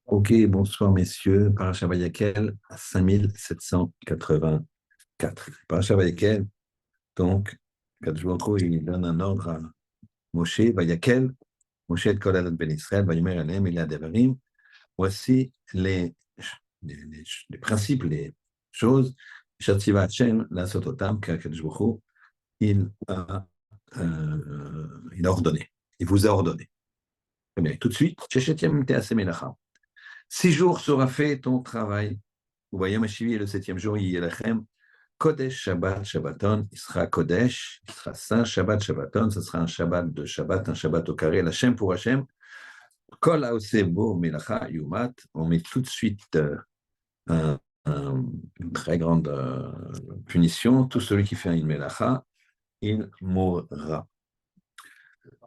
Ok, bonsoir messieurs. Parashat Vayakel, 5784. Parashat Vayakel, donc, Kadosh Baruch Hu, il donne un ordre à Moshe, Vayakel, Moshe et Kol Adat Ben Israël, Vayomer Aleem, Ila Devarim. Voici les principes, les choses, Shativa Hashem, la Sototam, que Kadosh Baruch Hu, il a ordonné. Il vous a ordonné. Très bien. Tout de suite, Sheshet Yamim Te'aseh Melacha. 6 jours sera fait ton travail. Vous voyez, Mashivi est le 7e jour, Yelachem, Kodesh, Shabbat, Shabbaton, il sera Kodesh, il sera Saint, Shabbat, Shabbaton, ce sera un Shabbat de Shabbat, un Shabbat au carré, l'Hachem pour Hachem. Kol Haosebo Melacha Yumat, on met tout de suite une très grande punition. Tout celui qui fait une Melacha, il mourra.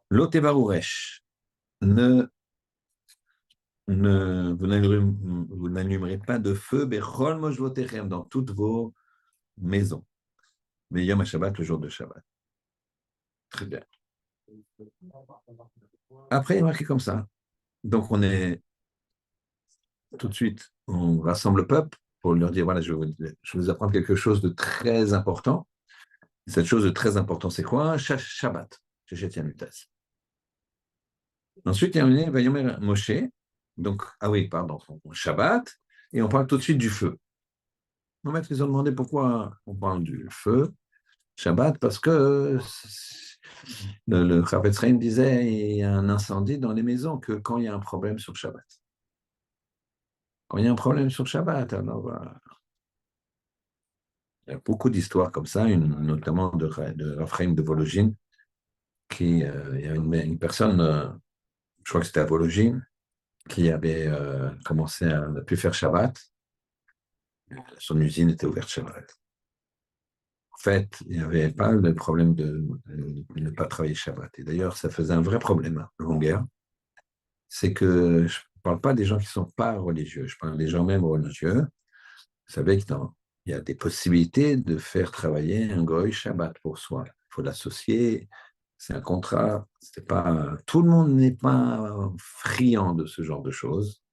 Lotevaruresh, ne vous n'allumerez pas de feu dans toutes vos maisons. Mais Yom HaShabbat, le jour de Shabbat. Très bien. Après, il est marqué comme ça. Donc, on est tout de suite, on rassemble le peuple pour leur dire, voilà, je vais vous apprendre quelque chose de très important. Cette chose de très important, c'est quoi? Shabbat. Ensuite, il y a Vayomer Moshe. Donc, ah oui, pardon, Shabbat. Et on parle tout de suite du feu. Nos maîtres, ils ont demandé pourquoi on parle du feu, Shabbat, parce que le Chavetz Chaim disait il y a un incendie dans les maisons que quand il y a un problème sur Shabbat. Quand il y a un problème sur Shabbat, alors il y a beaucoup d'histoires comme ça, notamment de Rav Chaim de Vologine, il y a une personne, je crois que c'était à Vologine, qui avait commencé à ne plus faire Shabbat. Son usine était ouverte Shabbat. En fait, il n'y avait pas le problème de ne pas travailler Shabbat. Et d'ailleurs, ça faisait un vrai problème en guerre. C'est que je ne parle pas des gens qui ne sont pas religieux, je parle des gens même religieux. Vous savez qu'il y a des possibilités de faire travailler un goy Shabbat pour soi. Il faut l'associer, c'est un contrat. C'est pas, tout le monde n'est pas friand de ce genre de choses,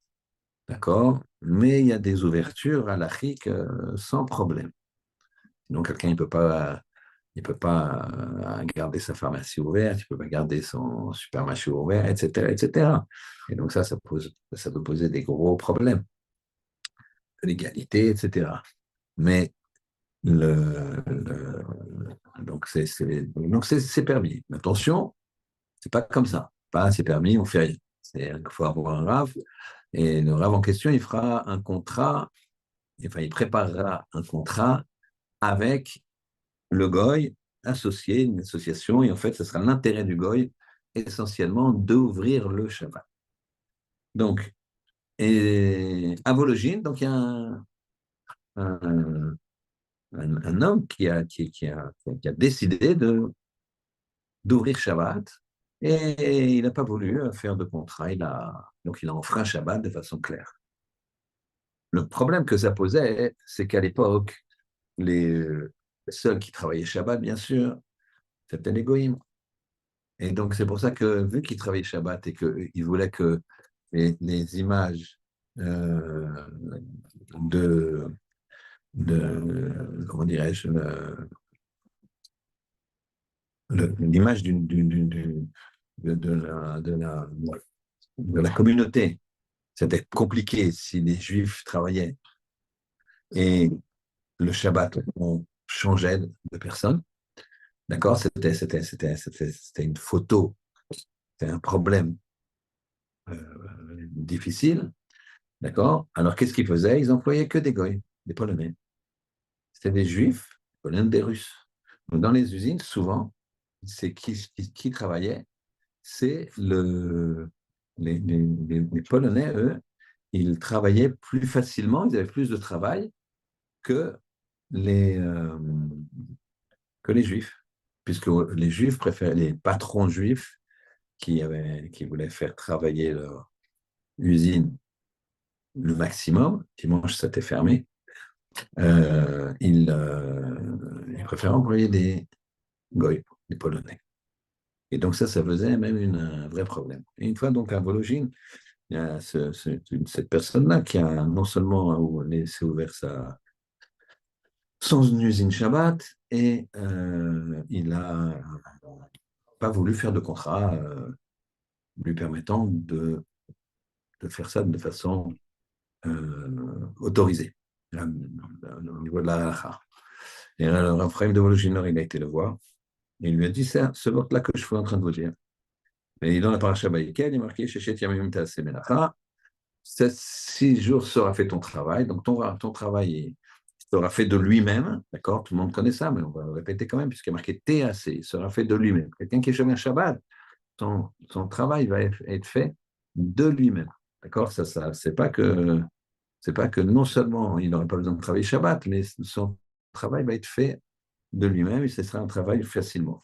d'accord? Mais il y a des ouvertures à l'Afrique sans problème. Donc quelqu'un il peut pas garder sa pharmacie ouverte, il ne peut pas garder son supermarché ouvert, etc., etc. Et donc ça peut poser des gros problèmes, l'égalité, etc. Mais donc c'est permis. Mais attention, c'est pas comme ça. Pas c'est permis, on fait rien. Il faut avoir un rave. Et le rave en question, il fera un contrat, enfin, il préparera un contrat avec le goy associé, une association, et en fait, ce sera l'intérêt du goy essentiellement d'ouvrir le Shabbat. Donc, et à Vologine, donc il y a un, un homme qui a décidé d'ouvrir Shabbat et il n'a pas voulu faire de contrat. Donc, il a enfreint Shabbat de façon claire. Le problème que ça posait, c'est qu'à l'époque, les seuls qui travaillaient Shabbat, bien sûr, c'était les goïms. Et donc, c'est pour ça que, vu qu'ils travaillaient Shabbat et qu'ils voulaient que les images euh, de, comment dirais-je, l'image de la communauté. C'était compliqué si les Juifs travaillaient et le Shabbat, on changeait de personne. D'accord? C'était une photo, c'était un problème difficile. D'accord? Alors, qu'est-ce qu'ils faisaient? Ils employaient que des Goïs, des Polonais. C'était des Juifs, des Polonais, des Russes. Donc, dans les usines, souvent, c'est qui travaillait? C'est les Polonais, eux, ils travaillaient plus facilement, ils avaient plus de travail que les, euh, que les Juifs, puisque les Juifs préféraient, les patrons juifs qui voulaient faire travailler leur usine le maximum, dimanche c'était fermé, ils préféraient employer des Goy, des Polonais. Et donc ça faisait même un vrai problème. Et une fois donc à Vologine, il y a cette personne-là qui a non seulement laissé ouvert son usine Shabbat, et il n'a pas voulu faire de contrat lui permettant de faire ça de façon autorisée, au niveau de la halakha. Et alors, Raphaël de Vologine, il a été le voir, et il lui a dit, c'est ce vote-là que je suis en train de vous dire. Et dans la paracha Baïkel, il est marqué Shechet Yamim Ta'aseh Melacha. 6 jours sera fait ton travail. Donc, ton travail sera fait de lui-même. D'accord. Tout le monde connaît ça, mais on va le répéter quand même, puisqu'il est marqué TAC, sera fait de lui-même. Quelqu'un qui est chômeur Shabbat, son travail va être fait de lui-même. D'accord. C'est pas que non seulement il n'aurait pas besoin de travailler Shabbat, mais son travail va être fait de lui-même et ce sera un travail facilement.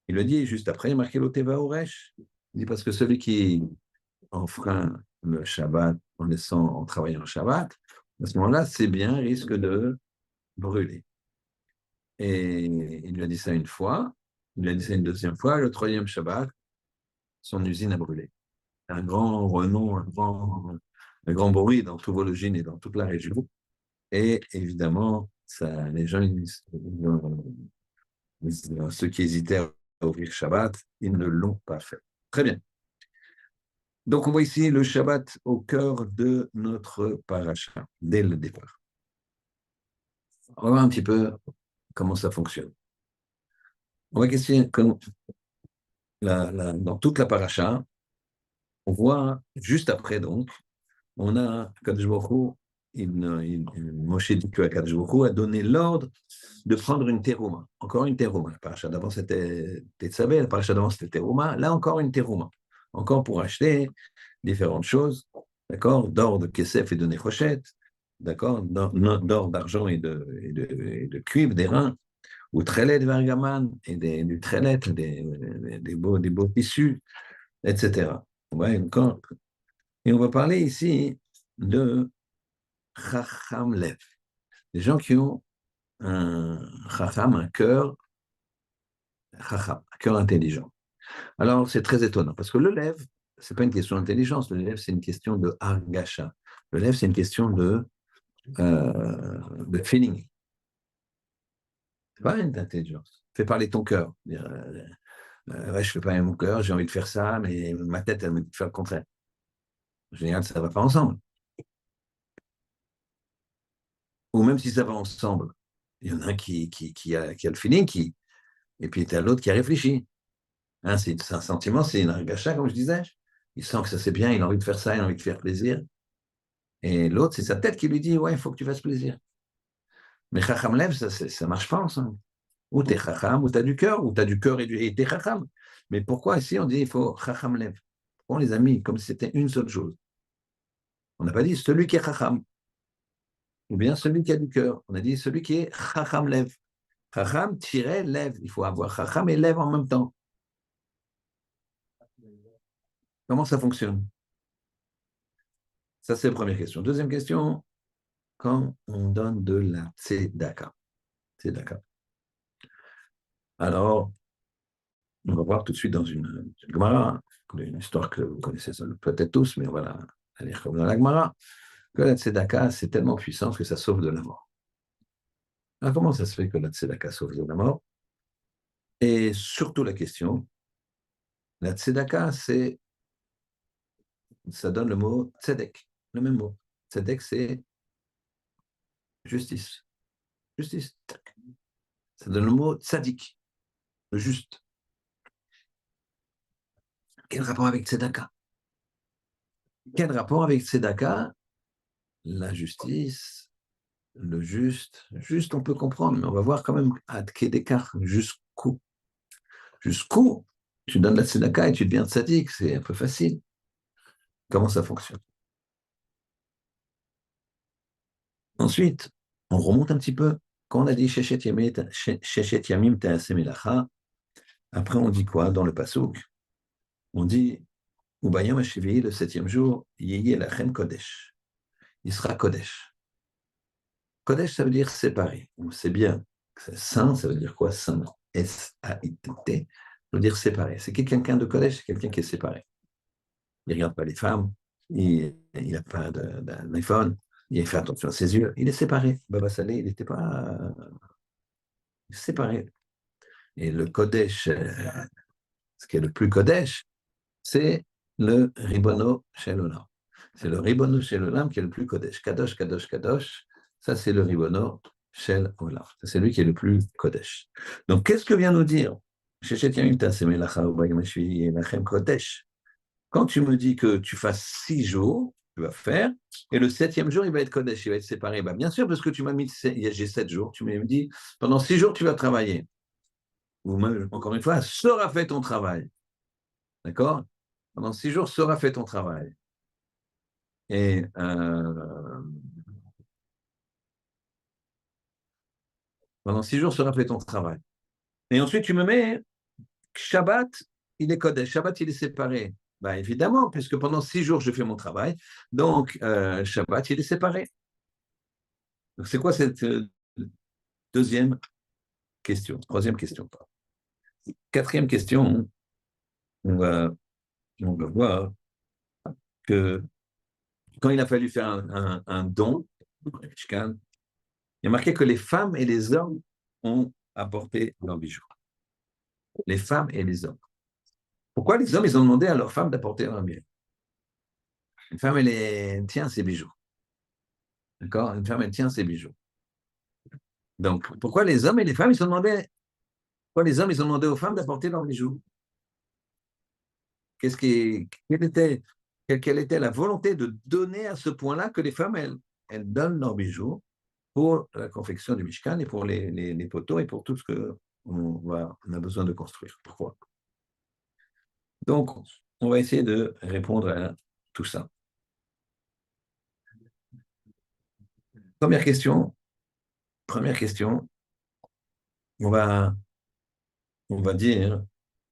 Il le dit juste après, il est marqué l'Oteva Oresh. Il dit parce que celui qui enfreint le Shabbat en travaillant le Shabbat, à ce moment-là, ses biens risquent de brûler. Et il lui a dit ça une fois, il lui a dit ça une deuxième fois, le troisième Shabbat, son usine a brûlé. Un grand renom, un grand bruit dans tout Vologine et dans toute la région. Et évidemment, ça, les gens, ceux qui hésitaient à ouvrir Shabbat, ils ne l'ont pas fait. Très bien. Donc, on voit ici le Shabbat au cœur de notre paracha, dès le départ. On va voir un petit peu comment ça fonctionne. On va questionner dans toute la paracha, on voit juste après, donc, on a Kadosh Baruch Hu, Moshe dit que Kadosh Baruch Hu a donné l'ordre de prendre une terouma. Encore une terouma. La paracha d'avant, c'était Tetzavé, la paracha d'avant, c'était terouma. Là, encore une terouma. Encore pour acheter différentes choses, d'accord, d'or, de kesef et de néchochet, d'accord, d'or, d'argent et de cuivre, d'airain, ou trelet de vergaman, et du trelet, des beaux tissus, etc. Ouais, encore. Et on va parler ici de Chacham Lev, des gens qui ont un Chacham, un cœur Chacham, un cœur intelligent. Alors, c'est très étonnant, parce que le Lev, ce n'est pas une question d'intelligence, le Lev, c'est une question de Argasha. Le Lev, c'est une question de feeling. Ce n'est pas une intelligence. Fais parler ton cœur. Ouais, je ne fais pas mon cœur, j'ai envie de faire ça, mais ma tête, elle me dit de faire le contraire. En général, ça ne va pas ensemble. Ou même si ça va ensemble, il y en a un qui a le feeling, et puis il y a l'autre qui a réfléchi. Hein, c'est un sentiment, c'est une argacha, comme je disais. Il sent que ça c'est bien, il a envie de faire ça, il a envie de faire plaisir. Et l'autre, c'est sa tête qui lui dit, ouais, il faut que tu fasses plaisir. Mais Chacham Lev, ça ne marche pas ensemble. Ou tu es Chacham, ou tu as du cœur, ou tu as du cœur et tu es Chacham. Mais pourquoi ici on dit il faut Chacham Lev? Pourquoi on les a mis comme si c'était une seule chose? On n'a pas dit celui qui est Chacham, ou bien celui qui a du cœur. On a dit celui qui est Chacham Lev. Chacham-Lev. Il faut avoir Chacham et Lev en même temps. Comment ça fonctionne? Ça, c'est la première question. Deuxième question, quand on donne de la tzedaka. Tzedaka. Alors, on va voir tout de suite dans une Gemara, une histoire que vous connaissez peut-être tous, mais voilà, à lire comme dans la Gemara, que la tzedaka, c'est tellement puissant que ça sauve de la mort. Alors, comment ça se fait que la tzedaka sauve de la mort? Et surtout la question, la tzedaka, ça donne le mot tzedek, le même mot. Tzedek, c'est justice. Justice. Ça donne le mot tzadik, le juste. Quel rapport avec tzedaka? Quel rapport avec tzedaka? La justice, le juste. Juste, on peut comprendre, mais on va voir quand même à Kedekar, jusqu'où. Jusqu'où tu donnes la tzedaka et tu deviens tzadik, c'est un peu facile. Comment ça fonctionne? Ensuite, on remonte un petit peu. Quand on a dit Sheshet Yamim Ta'aseh Melacha, après on dit quoi dans le Passouk? On dit Ubayom HaShevi'i, le 7e jour, Yehi Elachem Kodesh. Il sera Kodesh. Kodesh, ça veut dire séparé. C'est bien. Saint, ça veut dire quoi? Saint. S-A-I-T. Je veux dire séparé. C'est quelqu'un de collège, c'est quelqu'un qui est séparé. Il ne regarde pas les femmes, il n'a pas d'iPhone, il fait attention à ses yeux, il est séparé. Baba Saleh, il n'était pas séparé. Et le Kodesh, ce qui est le plus Kodesh, c'est le Ribono Shel Olam. C'est le Ribono Shel Olam qui est le plus Kodesh. Kadosh, Kadosh, Kadosh, ça c'est le Ribono Shel Olam. C'est lui qui est le plus Kodesh. Donc qu'est-ce que vient nous dire quand tu me dis que tu fasses 6 jours, tu vas faire, et le 7e jour, il va être Kodesh, il va être séparé. Bah, bien sûr, parce que tu m'as mis, j'ai 7 jours, tu m'as dit, pendant 6 jours, tu vas travailler. Ou même, encore une fois, sera fait ton travail. D'accord? Pendant 6 jours, sera fait ton travail. Et pendant 6 jours, sera fait ton travail. Et ensuite, tu me mets Shabbat, il est Kodesh. Shabbat, il est séparé. Bah, évidemment, puisque pendant 6 jours, je fais mon travail. Donc, Shabbat, il est séparé. Donc, c'est quoi cette deuxième question? Troisième question. Quatrième question, on va voir que quand il a fallu faire un don, il y a marqué que les femmes et les hommes ont apporté leurs bijoux. Les femmes et les hommes. Pourquoi les hommes, ils ont demandé à leurs femmes d'apporter leurs bijoux? Une femme, elle tient ses bijoux. D'accord? Une femme, elle tient ses bijoux. Donc, pourquoi les hommes et les femmes, ils ont demandé, pourquoi les hommes, ils ont demandé aux femmes d'apporter leurs bijoux? Quelle était la volonté de donner à ce point-là que les femmes, elles donnent leurs bijoux pour la confection du Mishkan et pour les poteaux et pour tout ce qu'on a besoin de construire. Pourquoi? Donc, on va essayer de répondre à tout ça. Première question, on va dire,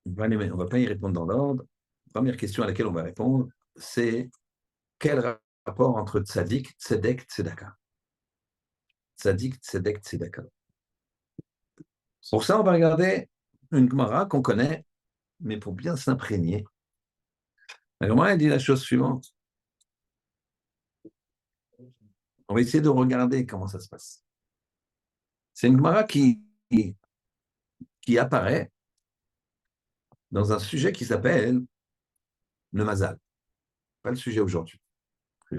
on va pas y répondre dans l'ordre. Première question à laquelle on va répondre, c'est quel rapport entre tzaddik, tzedek, tzedaka? Tzaddik, tzedek, tzedaka. Pour ça, on va regarder une Gemara qu'on connaît, mais pour bien s'imprégner. La Gemara, elle dit la chose suivante. On va essayer de regarder comment ça se passe. C'est une Gemara qui apparaît dans un sujet qui s'appelle le Mazal. Pas le sujet aujourd'hui.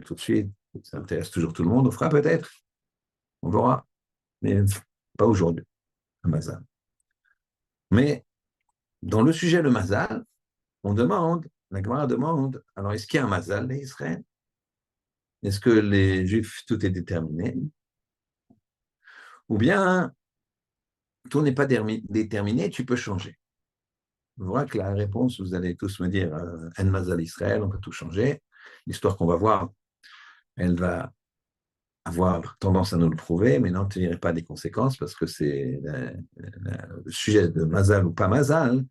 Tout de suite, ça intéresse toujours tout le monde. On fera peut-être, on verra, mais pas aujourd'hui, le Mazal. Mais dans le sujet le Mazal, la Gemara demande, alors est-ce qu'il y a un Mazal d'Israël? Est-ce que les Juifs, tout est déterminé? Ou bien, tout n'est pas déterminé, tu peux changer. On voit que la réponse, vous allez tous me dire, En Mazal Israël, on peut tout changer. L'histoire qu'on va voir, elle va avoir tendance à nous le prouver, mais n'en tirez pas des conséquences parce que c'est le sujet de Mazal ou pas Mazal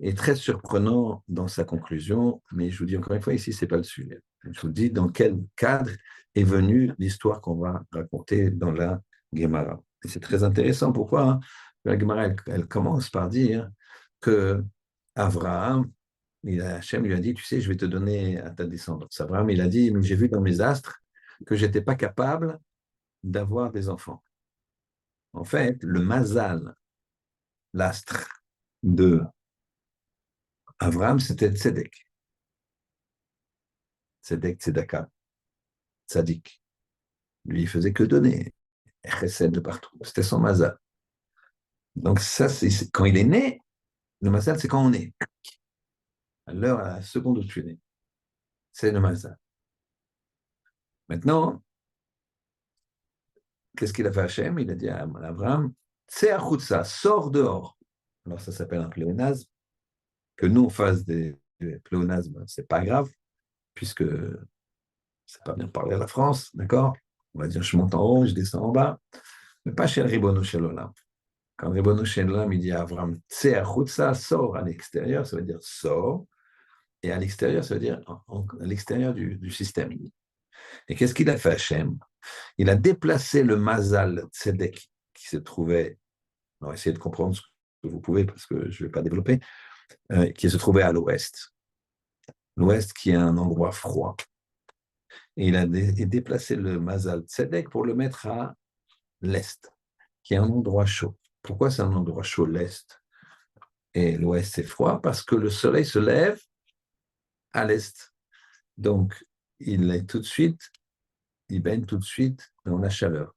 est très surprenant dans sa conclusion, mais je vous dis encore une fois, ici, ce n'est pas le sujet. Je vous dis dans quel cadre est venue l'histoire qu'on va raconter dans la Gemara. Et c'est très intéressant. Pourquoi? La Gemara, elle commence par dire que Abraham, Hachem lui a dit, tu sais, je vais te donner à ta descendance. Abraham, il a dit, mais j'ai vu dans mes astres que je n'étais pas capable d'avoir des enfants. En fait, le mazal, l'astre de Abraham, c'était Tzedek. Tzedek, Tzedaka, Tzadik. Lui, il faisait que donner. Chesed de partout. C'était son mazal. Donc ça, c'est quand il est né, le mazal, c'est quand on est. À l'heure, à la seconde où tu es né. C'est le mazal. Maintenant, qu'est-ce qu'il a fait à Hachem? Il a dit à Abraham, Tseachutsa, sors dehors. Alors ça s'appelle un pléonasme. Que nous, on fasse des pléonasmes, c'est pas grave, puisque c'est pas bien parler à la France, d'accord? On va dire, je monte en haut, je descends en bas, mais pas chez le Ribono Shel Olam. Quand le Ribono Shel Olam, il dit à Abraham, Tseachutsa, sors à l'extérieur, ça veut dire sors, et à l'extérieur, ça veut dire à l'extérieur du système. Et qu'est-ce qu'il a fait Hachem? Il a déplacé le Mazal Tzedek qui se trouvait, on va essayer de comprendre ce que vous pouvez parce que je ne vais pas développer, qui se trouvait à l'ouest. L'ouest qui est un endroit froid. Et il a déplacé le Mazal Tzedek pour le mettre à l'est, qui est un endroit chaud. Pourquoi c'est un endroit chaud, l'est? Et l'ouest, c'est froid parce que le soleil se lève à l'est. Donc, il est tout de suite, il baigne tout de suite dans la chaleur.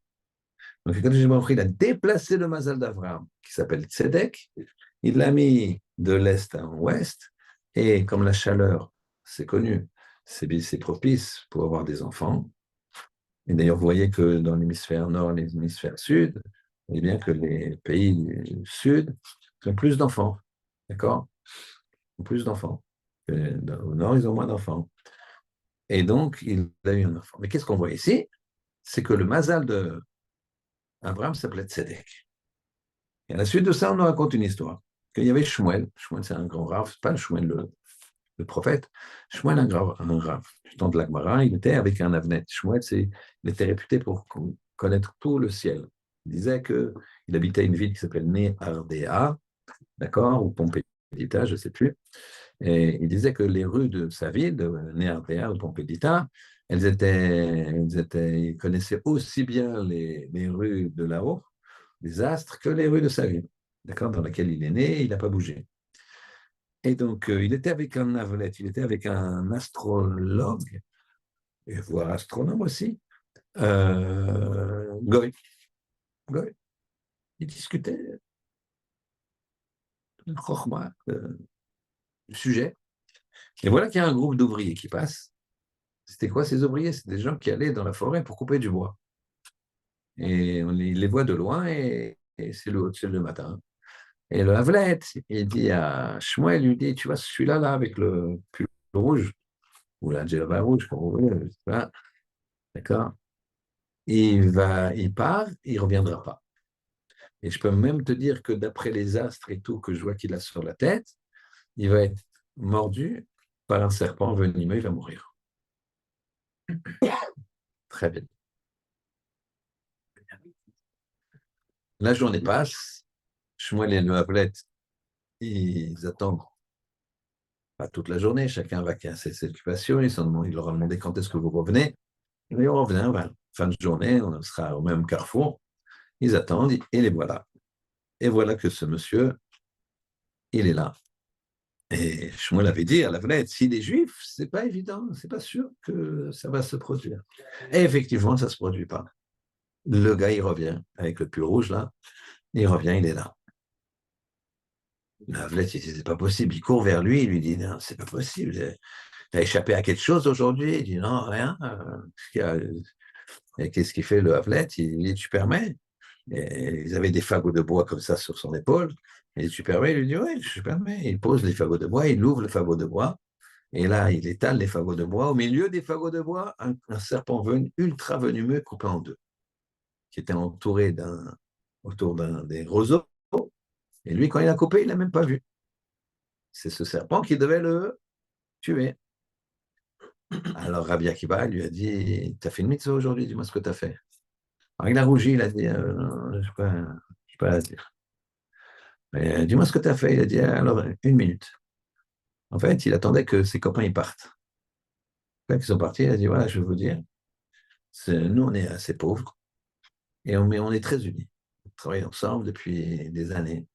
Donc, quand j'ai compris, il a déplacé le Mazal d'Abraham, qui s'appelle Tzedek, il l'a mis de l'est à l'ouest, et comme la chaleur, c'est connu, c'est propice pour avoir des enfants. Et d'ailleurs, vous voyez que dans l'hémisphère nord et l'hémisphère sud, eh bien que les pays du sud ont plus d'enfants, d'accord? Ont plus d'enfants. Au nord, ils ont moins d'enfants. Et donc, il a eu un enfant. Mais qu'est-ce qu'on voit ici? C'est que le mazal d'Abraham s'appelait Tzedek. Et à la suite de ça, on nous raconte une histoire. Qu'il y avait Shmuel. Shmuel, c'est un grand rave, c'est pas le Shmuel le prophète. Shmuel, un rave. Du temps de l'Agmara, il était avec un avnet. Shmuel, il était réputé pour connaître tout le ciel. Il disait qu'il habitait une ville qui s'appelle Néardéa, d'accord, ou Pompédita, je ne sais plus. Et il disait que les rues de sa ville, de Néardéa ou Pompédita, il connaissait aussi bien les rues de là-haut, des astres, que les rues de sa ville, d'accord, dans laquelle il est né, il n'a pas bougé. Et donc, il était avec un avelette, il était avec un astrologue, et voire astronome aussi, Goy. Goy. Il discutait de Chokhmah, du sujet. Et voilà qu'il y a un groupe d'ouvriers qui passe. C'était quoi ces ouvriers? C'est des gens qui allaient dans la forêt pour couper du bois. Et on les voit de loin et c'est le matin. Et le Havlet, il dit à Shmuel, il lui dit, tu vois, celui-là, là, avec le pull rouge, ou la djellaba rouge, comme vous voulez, d'accord? Il part, il ne reviendra pas. Et je peux même te dire que d'après les astres et tout que je vois qu'il a sur la tête, il va être mordu par un serpent venimeux, il va mourir. Très bien. La journée passe, Shmuel et le Havlet, ils attendent pas toute la journée, chacun va à ses occupations, il leur a demandé quand est-ce que vous revenez. Et on revient, fin de journée, on sera au même carrefour, ils attendent et les voilà. Et voilà que ce monsieur, il est là. Et Shmuel avait dit à la Valette, s'il est juif, c'est pas évident, c'est pas sûr que ça va se produire. Et effectivement, ça se produit pas. Le gars, il revient avec le pull rouge là, il revient, il est là. La Valette, il dit, c'est pas possible. Il court vers lui, il lui dit, non, c'est pas possible. T'as échappé à quelque chose aujourd'hui? Il dit, non, rien. Et qu'est-ce qu'il fait le Havlet? Il dit, tu permets? Et ils avaient des fagots de bois comme ça sur son épaule. Il dit, tu permets? Il lui dit, oui, je permets. Il pose les fagots de bois, il ouvre le fagot de bois. Et là, il étale les fagots de bois. Au milieu des fagots de bois, un serpent ultra venimeux coupé en deux, qui était entouré autour des roseaux. Et lui, quand il a coupé, il l'a même pas vu. C'est ce serpent qui devait le tuer. Alors Rabbi Akiba lui a dit, tu as fait une mitzvah aujourd'hui, dis-moi ce que tu as fait. Alors il a rougi, il a dit, je ne sais pas à dire. Dis-moi ce que tu as fait. Il a dit, alors, une minute. En fait, il attendait que ses copains y partent. Quand ils sont partis, il a dit, voilà, je vais vous dire, nous, on est assez pauvres. Mais on est très unis. On travaille ensemble depuis des années.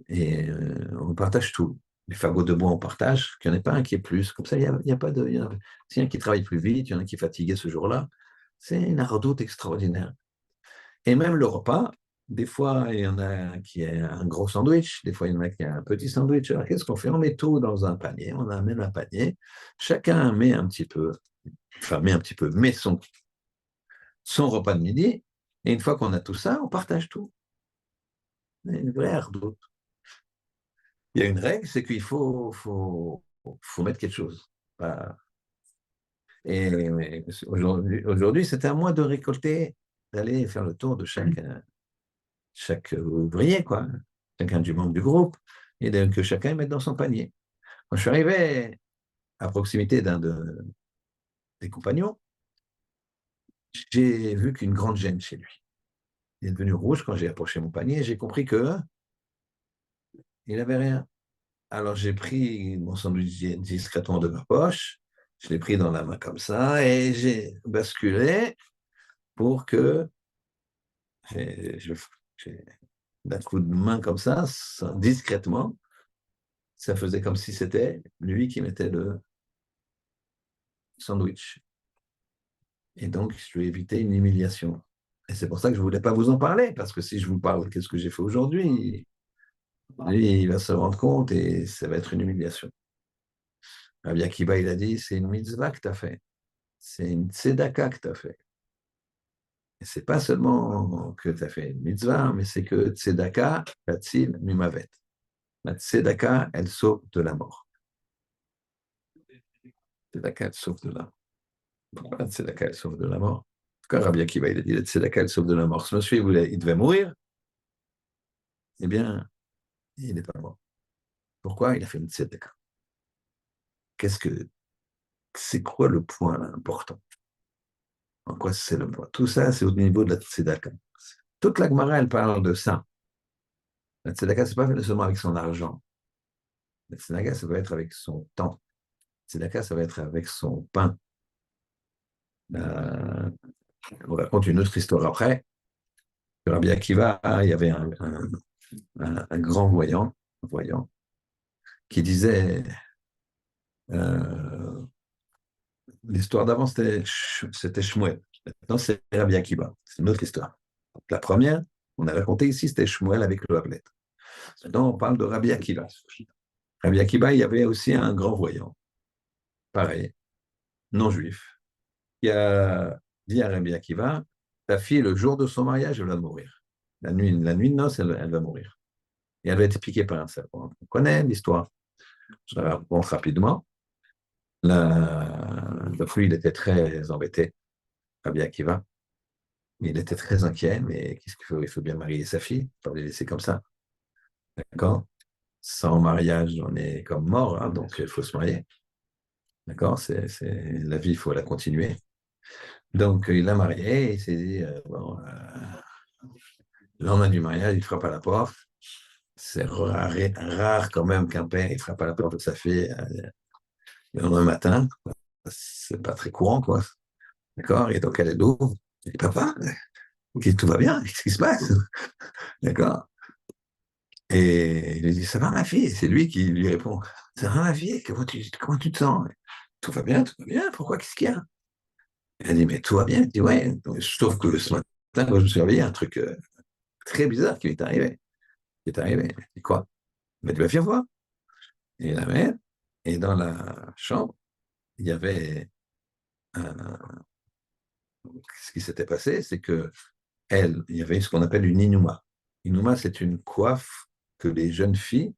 Et on partage tout. Les fagots de bois, on partage, qu'il n'y en ait pas un qui est plus. Comme ça, il y a pas de. S'il y en a un qui travaille plus vite, il y en a un qui est fatigué ce jour-là. C'est une ardoute extraordinaire. Et même le repas, des fois, il y en a un qui a un gros sandwich, des fois, il y en a qui a un petit sandwich. Alors, qu'est-ce qu'on fait? On met tout dans un panier, on amène un panier. Chacun met un petit peu, met son repas de midi. Et une fois qu'on a tout ça, on partage tout. Une vraie ardoute. Il y a une règle, c'est qu'il faut mettre quelque chose. Voilà. Et aujourd'hui, c'était à moi de récolter, d'aller faire le tour de chaque ouvrier, quoi, chacun du membre du groupe, et que chacun mette dans son panier. Quand je suis arrivé à proximité des compagnons, j'ai vu qu'une grande gêne chez lui. Il est devenu rouge quand j'ai approché mon panier, j'ai compris que il n'avait rien. Alors, j'ai pris mon sandwich discrètement de ma poche, je l'ai pris dans la main comme ça, et j'ai basculé pour que, j'ai- je- j'ai- d'un coup de main comme ça, discrètement, ça faisait comme si c'était lui qui mettait le sandwich. Et donc, je lui ai évité une humiliation. Et c'est pour ça que je ne voulais pas vous en parler, parce que si je vous parle de qu'est-ce que j'ai fait aujourd'hui, lui, il va se rendre compte et ça va être une humiliation. Rabbi Akiva, il a dit, c'est une mitzvah que tu as fait. C'est une tzedaka que tu as fait. Et c'est pas seulement que tu as fait une mitzvah, mais c'est que tzedaka, tatzil, mimavet. La tzedaka, elle sauve de la mort. Tzedaka, elle sauve de la mort. Pourquoi la tzedaka, elle sauve de la mort? Quand Rabbi Akiva, il a dit, la tzedaka, elle sauve de la mort. Ce monsieur, il devait mourir, eh bien, il n'est pas mort. Pourquoi? Il a fait une tzedaka. Qu'est-ce que, c'est quoi le point là, important? En quoi c'est le point? Tout ça, c'est au niveau de la tzedaka. Toute la Gemara, elle parle de ça. La tzedaka, c'est pas seulement avec son argent. La tzedaka, ça va être avec son temps. La tzedaka, ça va être avec son pain. Euh, on raconte une autre histoire après. Rabbi Akiva, il y avait un grand voyant qui disait euh, l'histoire d'avant, c'était Shmuel. Maintenant, c'est Rabbi Akiva. C'est une autre histoire. Donc, la première, on a raconté ici, c'était Shmuel avec le Havlet. Maintenant, on parle de Rabbi Akiva. Rabbi Akiva, il y avait aussi un grand voyant, pareil, non juif, qui a dit à Rabbi Akiva, ta fille, le jour de son mariage, elle va mourir. La nuit de noces, elle va mourir. Et elle va être piquée par un serpent. On connaît l'histoire. Je la raconte rapidement. Le fou, il était très embêté, Rabbi Akiva. Il était très inquiet, mais qu'est-ce qu'il faut? Il faut bien marier sa fille, pas les laisser comme ça. D'accord? Sans mariage, on est comme mort, hein, donc il faut se marier. D'accord? La vie, il faut la continuer. Donc, il a marié et il s'est dit, bon, le lendemain du mariage, il frappe à la porte. C'est rare quand même qu'un père il frappe à la porte de sa fille le lendemain matin. C'est pas très courant, quoi. D'accord? Et donc, elle est l'ouvre. Elle dit, papa, ok, tout va bien, qu'est-ce qui se passe? D'accord? Et il lui dit, ça va, ma fille? C'est lui qui lui répond, ça va, ma fille? Comment tu te sens? Tout va bien, pourquoi, qu'est-ce qu'il y a? Elle dit, mais tout va bien. Il dit, ouais. Donc, sauf que ce matin, quand je me suis réveillé, un truc très bizarre qui m'est arrivé. Qui est arrivé. Il dit, quoi? Mais tu vas faire voir. Et il l'amène. Et dans la chambre, il y avait ce qui s'était passé, c'est que il y avait ce qu'on appelle une inuma. Inuma, c'est une coiffe que les jeunes filles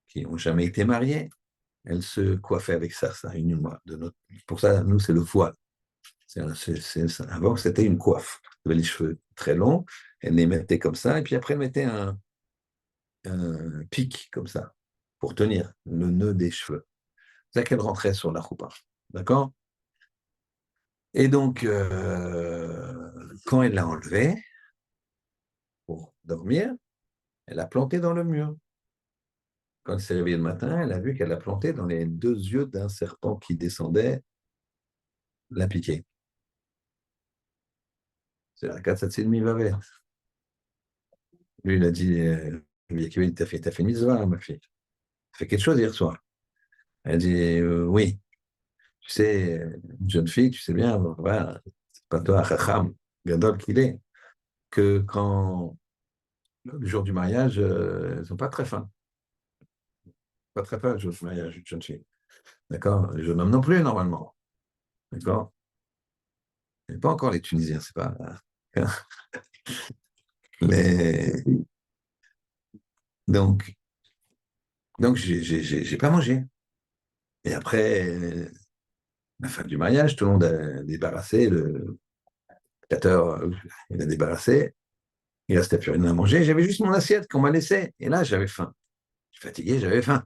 qui n'ont jamais été mariées, elles se coiffaient avec ça, une inuma. Pour ça, nous, c'est le voile. Avant, c'était une coiffe. Elle avait les cheveux très longs, elle les mettait comme ça, et puis après, elle mettait un pic comme ça, pour tenir le nœud des cheveux. C'est ça qu'elle rentrait sur la roupa. D'accord? Et donc, quand elle l'a enlevé pour dormir, elle l'a planté dans le mur. Quand elle s'est réveillée le matin, elle a vu qu'elle l'a planté dans les deux yeux d'un serpent qui descendait la piquer. C'est la Katsatsini Vavé. Lui, il a dit, t'as fait une mitzvah, ma fille. T'as fait quelque chose hier soir. Elle a dit, oui. Tu sais, une jeune fille, tu sais bien, voilà, c'est pas toi, Chacham, Gadol qu'il est, que quand le jour du mariage, elles sont pas très fins. Pas très fin le jour du mariage, une jeune fille. D'accord? Les jeunes hommes non plus, normalement. D'accord? Et pas encore les Tunisiens, c'est pas. Mais, donc, donc j'ai pas mangé. Et après, la fin du mariage, tout le monde a débarrassé, le traiteur, il a débarrassé, il restait plus rien à manger, j'avais juste mon assiette qu'on m'a laissée. Et là, j'avais faim. Je suis fatigué, j'avais faim.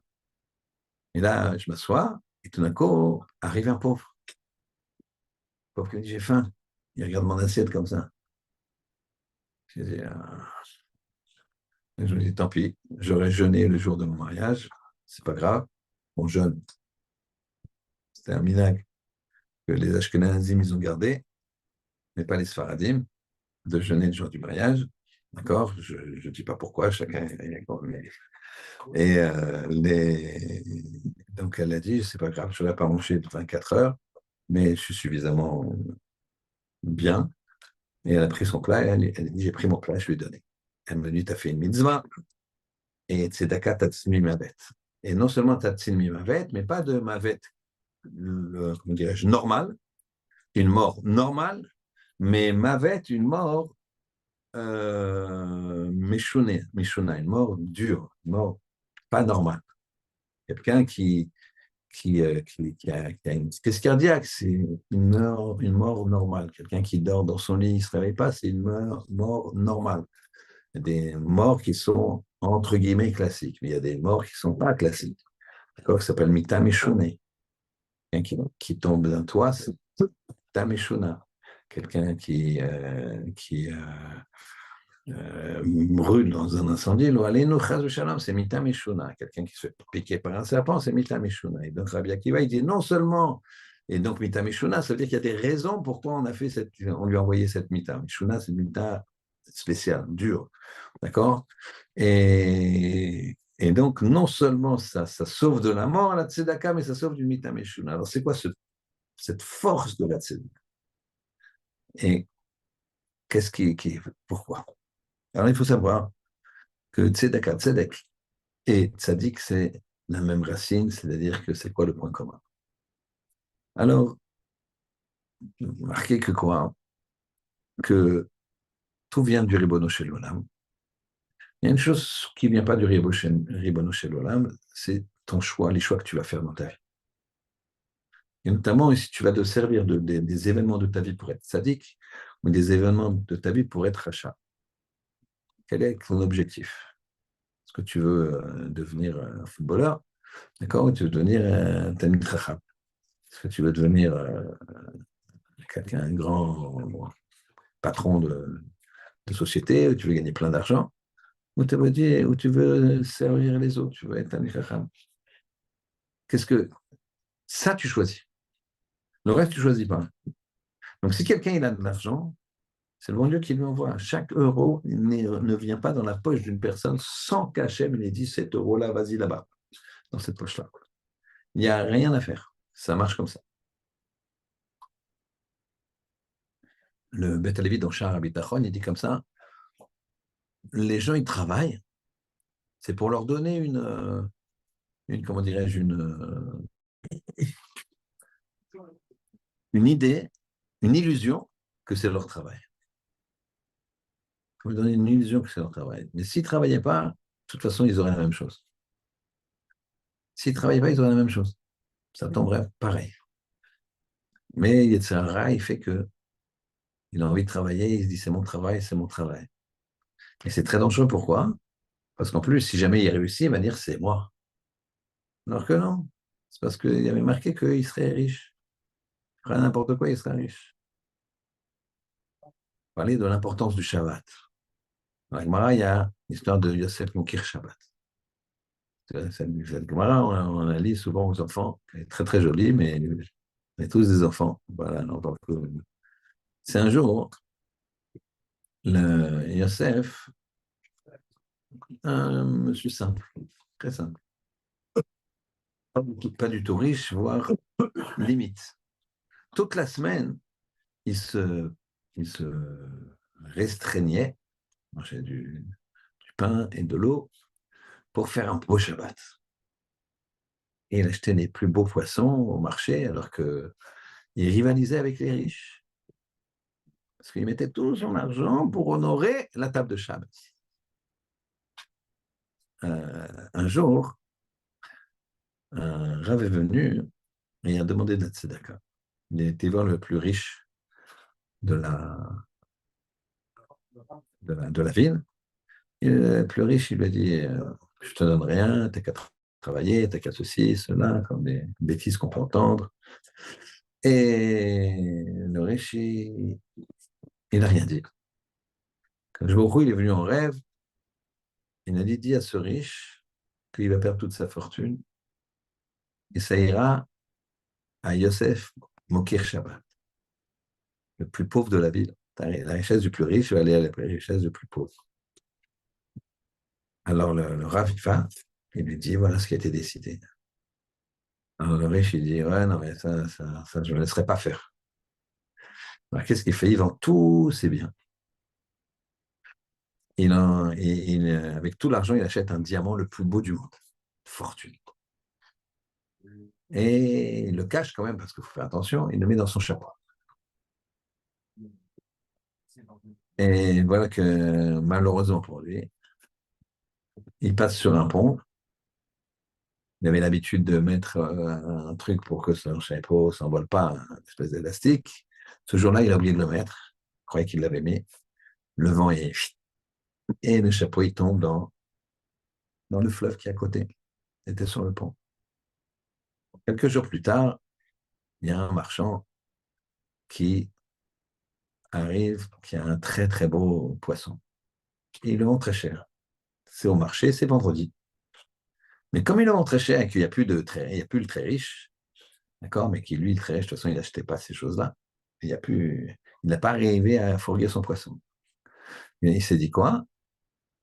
Et là, je m'assois, et tout d'un coup, arrive un pauvre. Le pauvre qui me dit, j'ai faim. Il regarde mon assiette comme ça. Je dis, je me dis, tant pis, j'aurais jeûné le jour de mon mariage, c'est pas grave, on jeûne. C'était un minhag que les Ashkenazim, ils ont gardé, mais pas les Sfaradim, de jeûner le jour du mariage. D'accord? Je ne dis pas pourquoi, chacun. Et donc elle a dit, c'est pas grave, je ne vais pas manger 24 heures, mais je suis suffisamment bien. Et elle a pris son plat, et elle a dit, j'ai pris mon plat, je lui ai donné. Elle me dit, tu as fait une mitzvah, et tzedaka tatsmi mavet. Et non seulement tatsmi mavet, mais pas de mavet, comment dirais-je, normal, une mort normale, mais mavet, une mort Meshuna, une mort dure, une mort pas normale. Quelqu'un qui a une crise cardiaque, c'est une mort normale. Quelqu'un qui dort dans son lit, il ne se réveille pas, c'est une mort normale. Il y a des morts qui sont entre guillemets classiques, mais il y a des morts qui ne sont pas classiques. D'accord? Ça s'appelle Mita Meshune. Quelqu'un qui tombe d'un toit, c'est Mita Meshuna. Quelqu'un brûle dans un incendie, c'est Mita Meshuna. Quelqu'un qui se fait piquer par un serpent, c'est Mita Meshuna. Et donc Rabbi Akiva, il dit non seulement, et donc Mita Meshuna, ça veut dire qu'il y a des raisons pourquoi on lui a envoyé cette Mita. Meshuna, c'est une Mita spéciale, dure. D'accord? Et donc, non seulement ça sauve de la mort, la tzedaka, mais ça sauve du Mita Meshuna. Alors, c'est quoi cette force de la tzedaka? Et pourquoi? Alors, il faut savoir que tzedaka, tzedek et tzadik, c'est la même racine, c'est-à-dire que c'est quoi le point commun? Alors, marquez que quoi? Que tout vient du Ribono Shel Olam. Il y a une chose qui ne vient pas du Ribono Shel Olam, c'est ton choix, les choix que tu vas faire dans ta vie. Et notamment, si tu vas te servir des événements de ta vie pour être sadique, ou des événements de ta vie pour être rachat. Quel est ton objectif? Est-ce que tu veux devenir un footballeur? D'accord? Ou tu veux devenir un Talmid Chacham? Est-ce que tu veux devenir un grand patron de société, où tu veux gagner plein d'argent, ou tu veux servir les autres, tu veux être un Chacham? Qu'est-ce que ça, tu choisis? Le reste, tu ne choisis pas. Donc, si quelqu'un il a de l'argent, c'est le bon Dieu qui lui envoie. Chaque euro ne vient pas dans la poche d'une personne sans qu'Hachem lui dit cet euro-là, vas-y là-bas, dans cette poche-là. Il n'y a rien à faire. Ça marche comme ça. Le Beth Alevi dans Sha'ar HaBitachon, il dit comme ça, les gens, ils travaillent, c'est pour leur donner comment dirais-je, une idée, une illusion que c'est leur travail. Pour leur donner une illusion que c'est leur travail. Mais s'ils ne travaillaient pas, de toute façon, ils auraient la même chose. S'ils ne travaillaient pas, ils auraient la même chose. Ça tomberait pareil. Mais Yetzirah, il fait que il a envie de travailler, il se dit c'est mon travail, c'est mon travail. Et c'est très dangereux, pourquoi? Parce qu'en plus, si jamais il réussit, il va dire c'est moi. Alors que non, c'est parce qu'il avait marqué qu'il serait riche. Après n'importe quoi, il serait riche. Parler de l'importance du Shabbat. Dans la Gemara, il y a l'histoire de Yosef Moukir Shabbat. Cette Gemara, on la lit souvent aux enfants. Elle est très très jolie, mais on est tous des enfants. Voilà, c'est un jour, le Yosef, un monsieur simple, très simple, pas du tout riche, voire limite. Toute la semaine, il se restreignait, mangeait du pain et de l'eau pour faire un beau Shabbat. Et il achetait les plus beaux poissons au marché, alors qu'il rivalisait avec les riches. Parce qu'il mettait tout son argent pour honorer la table de Shabbat. Un jour, un Rav est venu et a demandé de la tzedaka. Il a été voir le plus riche de la ville. Et le plus riche, il lui a dit je te donne rien, t'as qu'à travailler, t'as qu'à ceci, cela, comme des bêtises qu'on peut entendre. Et le riche, il n'a rien dit. Quand je il est venu en rêve, il a dit dis à ce riche qu'il va perdre toute sa fortune, et ça ira à Yosef Mokir Shabbat, le plus pauvre de la ville. La richesse du plus riche va aller à la richesse du plus pauvre. Alors le Rav, il lui dit, voilà ce qui a été décidé. Alors le riche, il dit, ouais, non, mais ça je ne le laisserai pas faire. Alors qu'est-ce qu'il fait? Il vend tous ses biens. Avec tout l'argent, il achète un diamant le plus beau du monde. Fortune. Et il le cache quand même, parce qu'il faut faire attention, il le met dans son chapeau. Et voilà que, malheureusement pour lui, il passe sur un pont. Il avait l'habitude de mettre un truc pour que son chapeau ne s'envole pas, une espèce d'élastique. Ce jour-là, il a oublié de le mettre. Il croyait qu'il l'avait mis. Le vent est... Et le chapeau, il tombe dans le fleuve qui est à côté. Il était sur le pont. Quelques jours plus tard, il y a un marchand qui arrive, qui a un très très beau poisson. Et il le vend très cher. C'est au marché, c'est vendredi. Mais comme il le vend très cher et qu'il n'y a plus il y a plus le très riche, d'accord, mais qui lui, le très riche, de toute façon, il n'achetait pas ces choses-là. Il n'a pas arrivé à fourguer son poisson. Et il s'est dit quoi?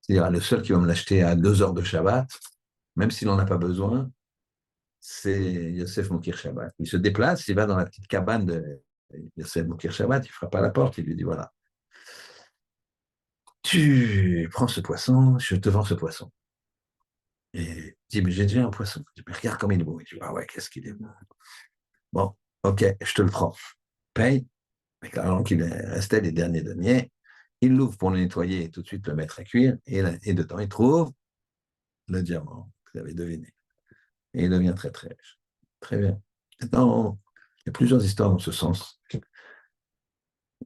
C'est-à-dire, le seul qui va me l'acheter à 2 heures de Shabbat, même s'il n'en a pas besoin, c'est Yosef Mokir Shabbat. Il se déplace, il va dans la petite cabane de Yosef Mokir Shabbat, il frappe à la porte, il lui dit voilà, tu prends ce poisson, je te vends ce poisson. Et il dit, mais j'ai déjà un poisson. Je dis, mais regarde comme il est beau. Il dit, ah ouais, qu'est-ce qu'il est beau. Bon, ok, je te le prends. Paye, avec l'argent qu'il restait des derniers deniers. Il l'ouvre pour le nettoyer et tout de suite le mettre à cuire. Et dedans, il trouve le diamant, vous avez deviné. Et il devient très, très riche. Très bien. Maintenant, il y a plusieurs histoires dans ce sens.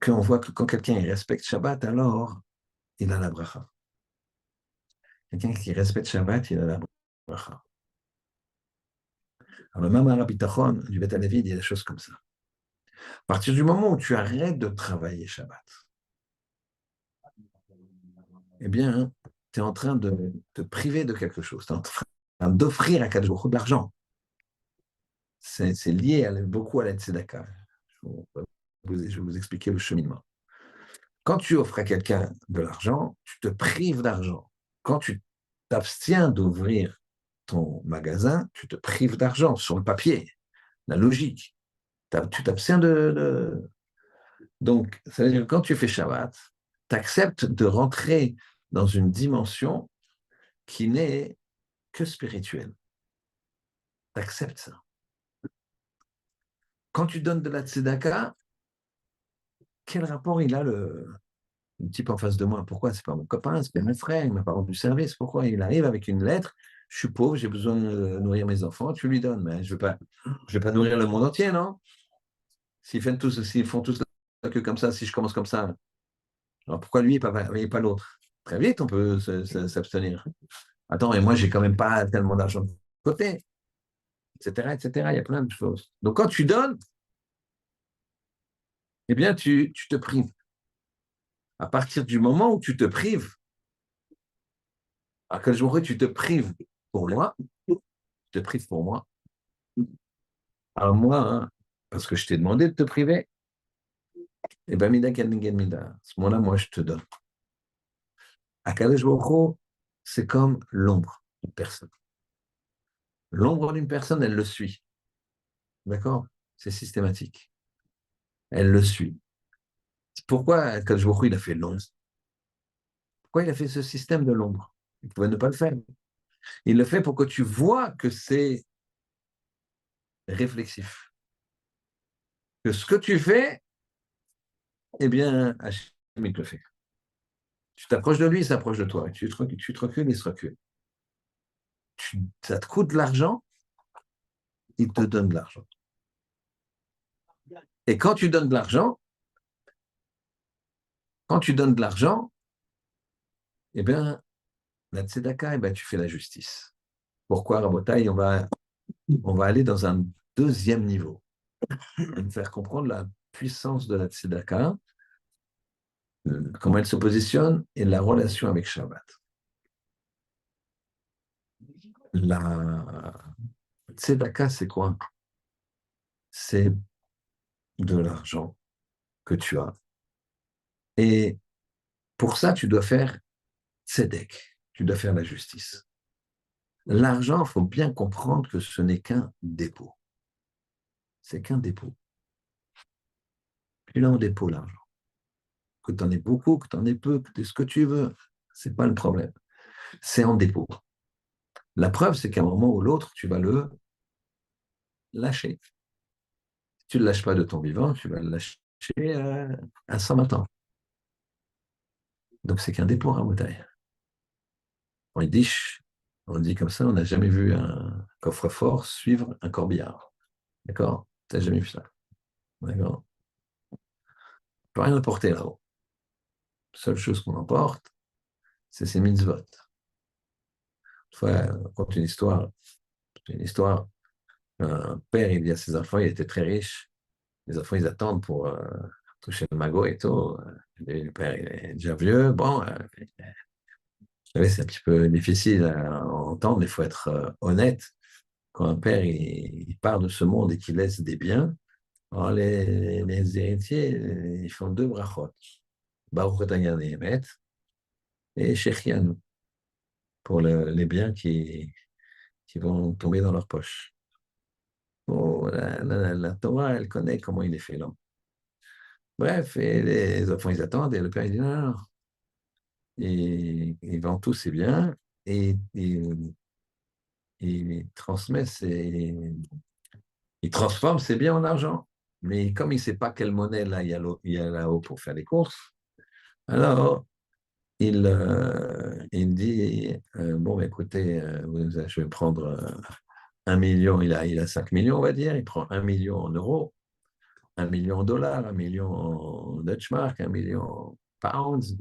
Qu'on voit que quand quelqu'un respecte Shabbat, alors il a la bracha. Quelqu'un qui respecte Shabbat, il a la bracha. Alors, le Mamar Bitachon du Beth Alevi dit des choses comme ça. À partir du moment où tu arrêtes de travailler Shabbat, eh bien, tu es en train de te priver de quelque chose. Tu es en train d'offrir à Kadosh Baruch Hu de l'argent. C'est lié beaucoup à l'aide Tzedaka. Je vais vous expliquer le cheminement. Quand tu offres à quelqu'un de l'argent, tu te prives d'argent. Quand tu t'abstiens d'ouvrir ton magasin, tu te prives d'argent sur le papier, la logique. Tu t'abstiens de... Donc, ça veut dire que quand tu fais Shabbat, tu acceptes de rentrer dans une dimension qui n'est que spirituelle. Tu acceptes ça. Quand tu donnes de la tzedaka, quel rapport il a le type en face de moi? Pourquoi? C'est pas mon copain, c'est pas mon frère, il m'a pas rendu service. Pourquoi? Il arrive avec une lettre, je suis pauvre, j'ai besoin de nourrir mes enfants, tu lui donnes. Mais je vais pas nourrir le monde entier, non? S'ils font tous la queue comme ça, si je commence comme ça, alors pourquoi lui et pas l'autre? Très vite, on peut s'abstenir. Attends, et moi, j'ai quand même pas tellement d'argent de côté, etc., etc. Il y a plein de choses. Donc, quand tu donnes, eh bien, tu te prives. À partir du moment où tu te prives, à quel jour tu te prives pour moi, tu te prives pour moi. Alors moi, hein, parce que je t'ai demandé de te priver, eh bien, mida keneged mida. À ce moment-là, moi, je te donne. Akadosh Baruch Hu, c'est comme l'ombre d'une personne. L'ombre d'une personne, elle le suit. D'accord? C'est systématique. Elle le suit. Pourquoi Akadosh Baruch Hu, il a fait l'ombre? Pourquoi il a fait ce système de l'ombre? Il pouvait ne pas le faire. Il le fait pour que tu vois que c'est réflexif. Que ce que tu fais, eh bien, Hachem, il te le fait. Tu t'approches de lui, il s'approche de toi. Tu te recules, il se recule. Ça te coûte de l'argent, il te donne de l'argent. Et quand tu donnes de l'argent, eh bien, la tzedaka, eh bien, tu fais la justice. Pourquoi, Rabotai, on va aller dans un deuxième niveau. On va faire comprendre la puissance de la tzedaka, comment elle se positionne et la relation avec Shabbat. La tzedaka, c'est quoi? C'est de l'argent que tu as. Et pour ça, tu dois faire tzedek, tu dois faire la justice. L'argent, il faut bien comprendre que ce n'est qu'un dépôt. C'est qu'un dépôt. Tu l'as en dépôt, l'argent. Que tu en aies beaucoup, que tu en aies peu, que tu aies ce que tu veux, ce n'est pas le problème. C'est en dépôt. La preuve, c'est qu'à un moment ou l'autre, tu vas le lâcher. Si tu ne le lâches pas de ton vivant, tu vas le lâcher à 120 ans. Donc, c'est qu'un dépôt à Rabotaï. En yiddish, on dit comme ça, on n'a jamais vu un coffre-fort suivre un corbillard. D'accord? Tu n'as jamais vu ça. D'accord? On ne peut rien emporter là-haut. La seule chose qu'on emporte, c'est ces mitzvot. Une fois, on raconte une histoire. Un père, il dit à ses enfants, il était très riche. Les enfants, ils attendent pour toucher le magot et tout. Et le père, il est déjà vieux. Bon, vous savez, c'est un petit peu difficile à entendre, mais il faut être honnête. Quand un père, il part de ce monde et qu'il laisse des biens, alors les héritiers, ils font deux brachot. Baruch Atayanu Emet et Shechianu, pour les biens qui vont tomber dans leur poche. Bon, la Torah, elle connaît comment il est fait l'homme. Bref, et les enfants, ils attendent, et le père, il dit non, non, non. Il vend tous ses biens, et il transmet il transforme ses biens en argent. Mais comme il ne sait pas quelle monnaie là, il y a là-haut pour faire les courses, alors il dit bon, écoutez, je vais prendre 1 million, il a 5 millions, on va dire, il prend 1 million en euros, 1 million en dollars, 1 million en Deutschmark, 1 million en pounds,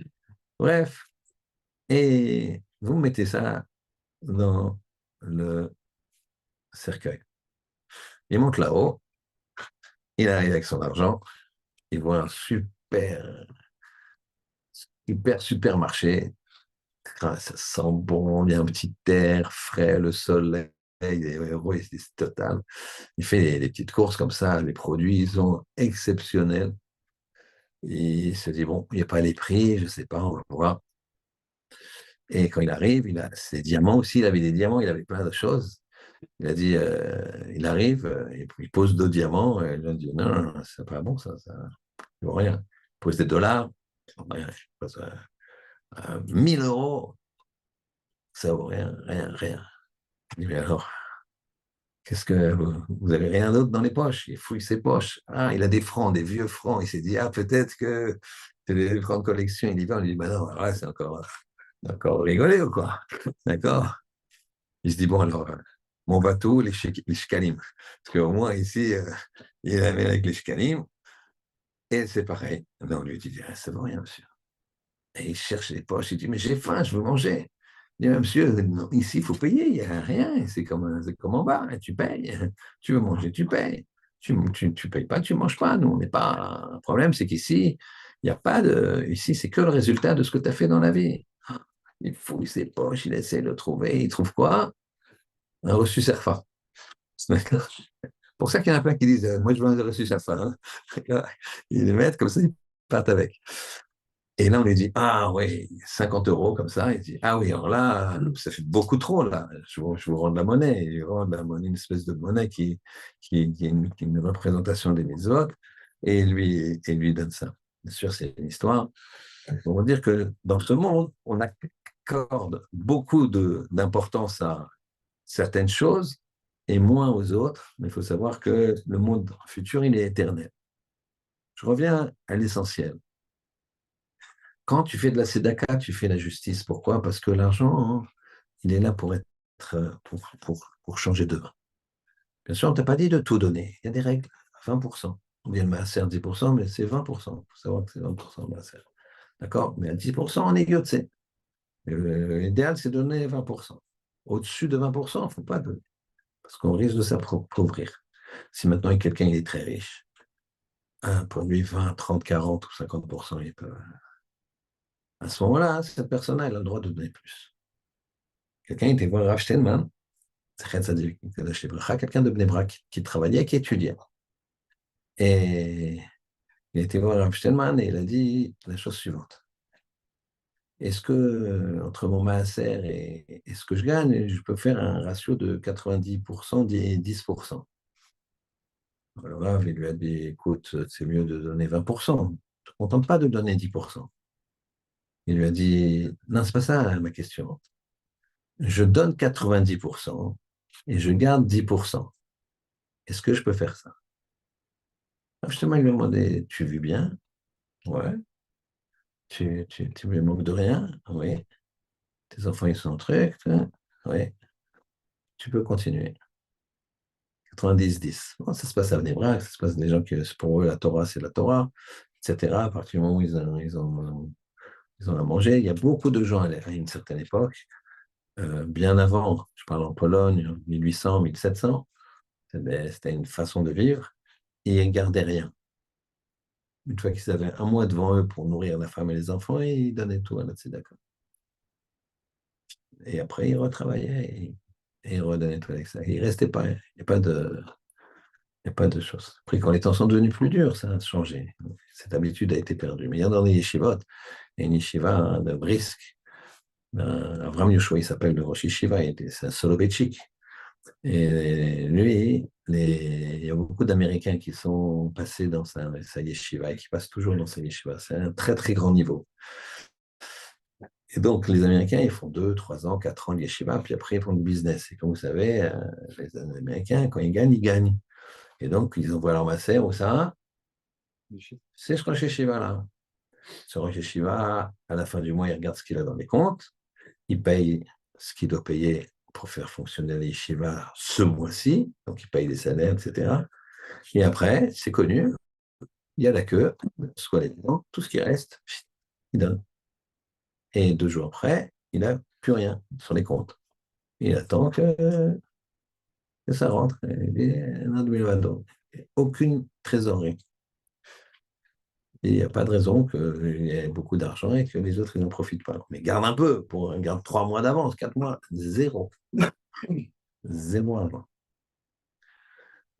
bref, et vous mettez ça dans le cercueil. Il monte là-haut, il arrive avec son argent, il voit un supermarché. Ah, ça sent bon, il y a un petit air frais, le soleil, c'est total. Il fait des petites courses comme ça, les produits sont exceptionnels. Il se dit, bon, il n'y a pas les prix, je ne sais pas, on va voir. Et quand il arrive, il a ses diamants aussi, il avait des diamants, il avait plein de choses. Il a dit, il arrive, et puis il pose 2 diamants, et il a dit, non, non, non, c'est pas bon, ça ne vaut rien. Il pose des dollars, rien, je pose 1000 euros, ça vaut rien, rien, rien. Il dit, mais alors, qu'est-ce que vous avez rien d'autre dans les poches? Il fouille ses poches. Ah, il a des francs, des vieux francs. Il s'est dit, ah, peut-être que c'est des francs de collection. Il y va, on lui dit, bah non, alors là, c'est encore rigolé ou quoi? D'accord? Il se dit, bon, alors, mon bateau, les shkalim. Parce qu'au moins, ici, il avait avec les shkalim. Et c'est pareil. Non, on lui dit, ah, ça vaut rien, monsieur. Et il cherche les poches. Il dit, mais j'ai faim, je veux manger. Il dit, monsieur, non, ici, il faut payer, il n'y a rien. C'est comme en bas, hein, tu payes. Tu veux manger, tu payes. Tu payes pas, tu manges pas. Nous, on n'est pas. Un problème, c'est qu'ici, il n'y a pas de. Ici, c'est que le résultat de ce que tu as fait dans la vie. Il fouille ses poches, il essaie de le trouver. Il trouve quoi? Un reçu CERFA. D'accord. Pour ça qu'il y en a plein qui disent, moi, je veux un reçu CERFA. Hein. Ils les mettent comme ça, ils partent avec. Et là, on lui dit, ah oui, 50 euros comme ça. Il dit, ah oui, alors là, ça fait beaucoup trop, là. Je vous rends de la monnaie. Il rend de la monnaie, une espèce de monnaie qui est une représentation des mitzvot, et il lui donne ça. Bien sûr, c'est une histoire. On va dire que dans ce monde, on accorde beaucoup d'importance à certaines choses et moins aux autres. Mais il faut savoir que le monde futur, il est éternel. Je reviens à l'essentiel. Quand tu fais de la tzedaka, tu fais la justice. Pourquoi? Parce que l'argent, hein, il est là pour être, pour changer demain. Bien sûr, on ne t'a pas dit de tout donner. Il y a des règles. 20%. On dit le maaser 10%, mais c'est 20%. Il faut savoir que c'est 20% le maaser. D'accord? Mais à 10%, on est yotse. L'idéal, c'est de donner 20%. Au-dessus de 20%, il ne faut pas donner. Parce qu'on risque de s'appauvrir. Si maintenant quelqu'un il est très riche, pour lui, 20, 30, 40 ou 50%, il peut. À ce moment-là, cette personne-là, elle a le droit de donner plus. Quelqu'un était voir Rav Steinman, quelqu'un de Bnei Brak qui travaillait, qui étudiait. Et il a été voir Rav Steinman et il a dit la chose suivante. Est-ce que, entre mon maaser et ce que je gagne, je peux faire un ratio de 90% et 10%? Alors Rav, il lui a dit, écoute, c'est mieux de donner 20%. Je ne te contente pas de donner 10%. Il lui a dit, non, c'est pas ça ma question. Je donne 90% et je garde 10%. Est-ce que je peux faire ça? Alors, justement, il lui a demandé, tu vis bien? Ouais. Tu me manques de rien? Oui. Tes enfants, ils sont en truc? Oui. Tu peux continuer. 90-10. Bon, ça se passe à Bnei-Brak, ça se passe des gens qui, pour eux, la Torah, c'est la Torah, etc. À partir du moment où ils ont à manger, il y a beaucoup de gens à une certaine époque, bien avant, je parle en Pologne, 1800, 1700, c'était une façon de vivre, et ils ne gardaient rien. Une fois qu'ils avaient un mois devant eux pour nourrir la femme et les enfants, ils donnaient tout à la tzedaka. Et après, ils retravaillaient et ils redonnaient tout avec ça. Il ne restait pas, il n'y a pas de, il n'y a pas de choses. Après, quand les temps sont devenus plus durs, ça a changé. Cette habitude a été perdue. Mais il y a dans les yeshivot, il y a une yeshiva de Brisk, Avram Yoshua, il s'appelle le Rosh Yeshiva, c'est un Soloveitchik. Et lui, il y a beaucoup d'Américains qui sont passés dans sa yeshiva et qui passent toujours dans sa yeshiva. C'est un très, très grand niveau. Et donc, les Américains, ils font 2, 3 ans, 4 ans de yeshiva, puis après, ils font du business. Et comme vous savez, les Américains, quand ils gagnent, ils gagnent. Et donc, ils envoient leur masser, où ça? C'est ce Rosh Yeshiva là. Ce Rosh Yeshiva, à la fin du mois, il regarde ce qu'il a dans les comptes, il paye ce qu'il doit payer pour faire fonctionner les yeshiva ce mois-ci, donc il paye les salaires, etc. Et après, c'est connu, il y a la queue, soit les dents, tout ce qui reste, il donne. Et 2 jours après, il n'a plus rien sur les comptes. Il attend que ça rentre. Il dit, non, 2022. Aucune trésorerie. Et il n'y a pas de raison qu'il y ait beaucoup d'argent et que les autres n'en profitent pas. Mais garde un peu, garde 3 mois d'avance, 4 mois, zéro. Zéro avant.